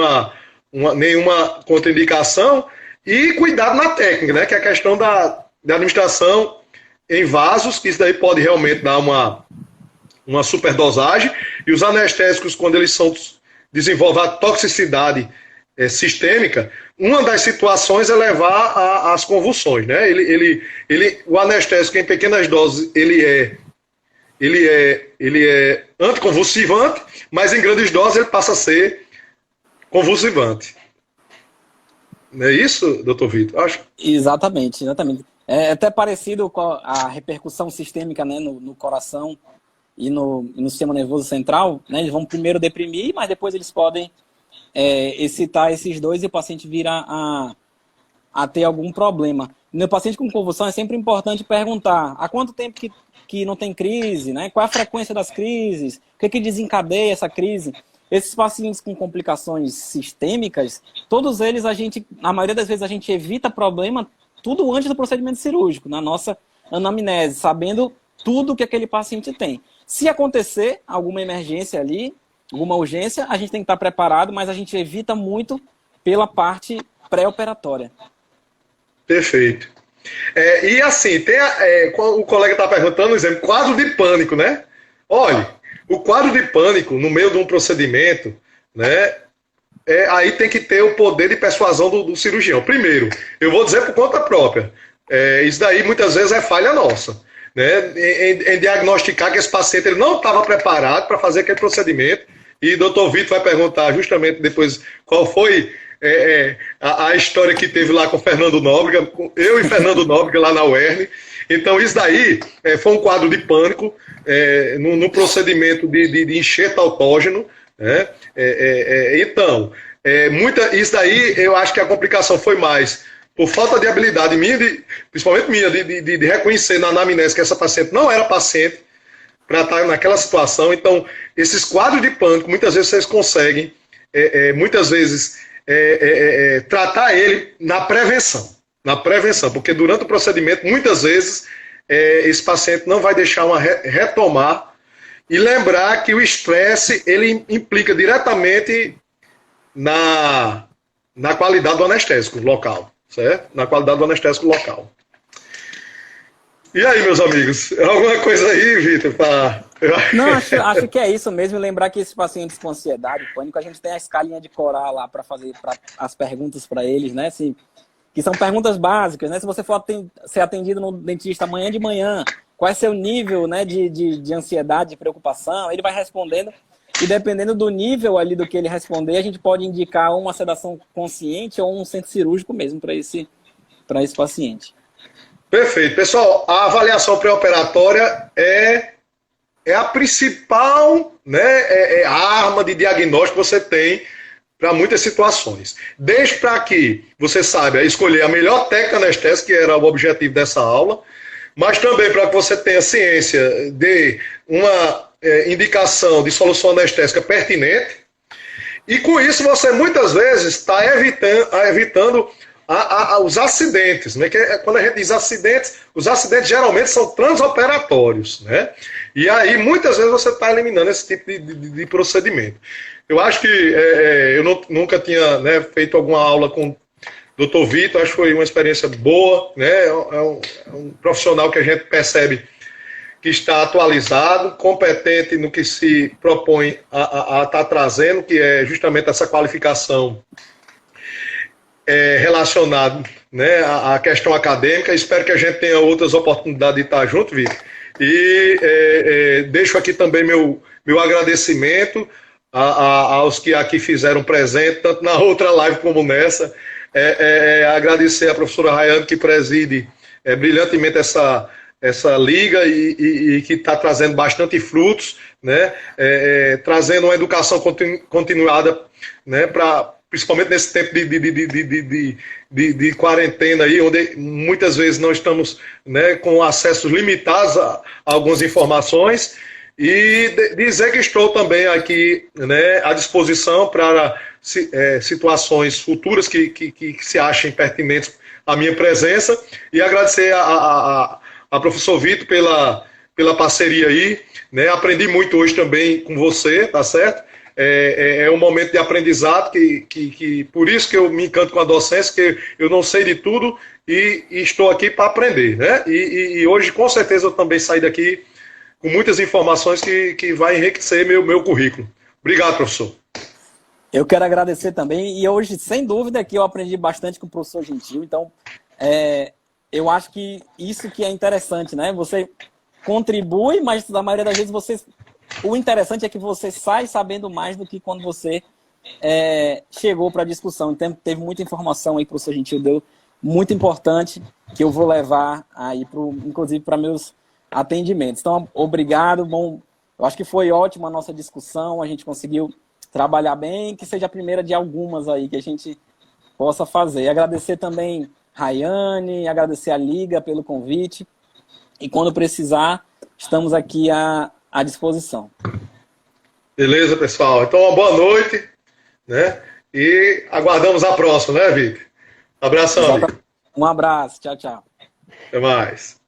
nenhuma contraindicação. E cuidado na técnica, né, que é a questão da administração em vasos, que isso daí pode realmente dar uma superdosagem. E os anestésicos, quando eles desenvolvem a toxicidade sistêmica, uma das situações é levar às convulsões, né? O anestésico em pequenas doses ele é anticonvulsivante, mas em grandes doses ele passa a ser convulsivante. Não é isso, doutor Vitor? Acho. Exatamente. É até parecido com a repercussão sistêmica, né, no coração e no sistema nervoso central, né? Eles vão primeiro deprimir, mas depois eles podem excitar esses dois e o paciente vira a ter algum problema. No paciente com convulsão é sempre importante perguntar há quanto tempo que não tem crise, né? Qual é a frequência das crises, o que desencadeia essa crise. Esses pacientes com complicações sistêmicas, todos eles na maioria das vezes a gente evita problema tudo antes do procedimento cirúrgico, na nossa anamnese, sabendo tudo que aquele paciente tem. Se acontecer alguma emergência ali, alguma urgência, a gente tem que estar preparado, mas a gente evita muito pela parte pré-operatória. Perfeito. E assim, o colega está perguntando, exemplo, quadro de pânico, né? Olha, o quadro de pânico, no meio de um procedimento, né, aí tem que ter o poder de persuasão do cirurgião. Primeiro, eu vou dizer por conta própria, isso daí muitas vezes é falha nossa, né, em diagnosticar que esse paciente ele não estava preparado para fazer aquele procedimento, e o doutor Vitor vai perguntar justamente depois qual foi a história que teve lá com o Fernando Nóbrega, eu e Fernando Nóbrega lá na UERN. Então isso daí foi um quadro de pânico no procedimento de enxerto autógeno, né? Então, isso daí eu acho que a complicação foi mais por falta de habilidade minha, principalmente minha, de reconhecer na anamnese que essa paciente não era paciente para estar naquela situação. Então, esses quadros de pânico, muitas vezes vocês conseguem, tratar ele na prevenção, porque durante o procedimento, muitas vezes, esse paciente não vai deixar retomar, e lembrar que o estresse, ele implica diretamente na qualidade do anestésico local, certo? Na qualidade do anestésico local. E aí, meus amigos, alguma coisa aí, Vitor? Não, acho que é isso mesmo. Lembrar que esses pacientes com ansiedade, pânico, a gente tem a escalinha de Corar lá para fazer as perguntas para eles, né? Que são perguntas básicas, né? Se você for ser atendido no dentista amanhã de manhã, qual é seu nível, né, de ansiedade, de preocupação? Ele vai respondendo, e dependendo do nível ali do que ele responder, a gente pode indicar uma sedação consciente ou um centro cirúrgico mesmo para esse paciente. Perfeito. Pessoal, a avaliação pré-operatória é a principal, né, arma de diagnóstico que você tem para muitas situações. Desde para que você saiba escolher a melhor técnica anestésica, que era o objetivo dessa aula, mas também para que você tenha ciência de indicação de solução anestésica pertinente, e com isso você muitas vezes está evitando os acidentes, né? Quando a gente diz acidentes, os acidentes geralmente são transoperatórios, né? E aí muitas vezes você está eliminando esse tipo de procedimento. Eu acho que eu nunca tinha, né, feito alguma aula com o Dr. Vitor, acho que foi uma experiência boa, né? É um profissional que a gente percebe que está atualizado, competente no que se propõe a estar trazendo, que é justamente essa qualificação relacionada, né, à questão acadêmica. Espero que a gente tenha outras oportunidades de estar junto, Vitor. E deixo aqui também meu agradecimento aos que aqui fizeram presente, tanto na outra live como nessa. Agradecer à professora Rayane, que preside brilhantemente essa liga e que está trazendo bastante frutos, né? Trazendo uma educação continuada, né? Principalmente nesse tempo de quarentena aí, onde muitas vezes não estamos, né, com acessos limitados a algumas informações, e dizer que estou também aqui, né, à disposição para situações futuras que se achem pertinentes à minha presença, e agradecer a professor Vitor pela parceria aí, né? Aprendi muito hoje também com você, tá certo? É um momento de aprendizado, que por isso que eu me encanto com a docência, que eu não sei de tudo e estou aqui para aprender, né? E hoje, com certeza, eu também saí daqui com muitas informações que vai enriquecer meu currículo. Obrigado, professor. Eu quero agradecer também, e hoje, sem dúvida, que eu aprendi bastante com o professor Gentil, então, eu acho que isso que é interessante, né? Você contribui, mas na maioria das vezes o interessante é que você sai sabendo mais do que quando você chegou para a discussão. Então, teve muita informação aí que o professor Gentil deu, muito importante, que eu vou levar aí, inclusive, para meus atendimentos. Então, obrigado. Bom, eu acho que foi ótima a nossa discussão, a gente conseguiu trabalhar bem, que seja a primeira de algumas aí que a gente possa fazer. E agradecer também Rayane, agradecer a Liga pelo convite, e quando precisar, estamos aqui à disposição. Beleza, pessoal. Então, uma boa noite, né? E aguardamos a próxima, né, Vitor? Abração. Um abraço. Tchau, tchau. Até mais.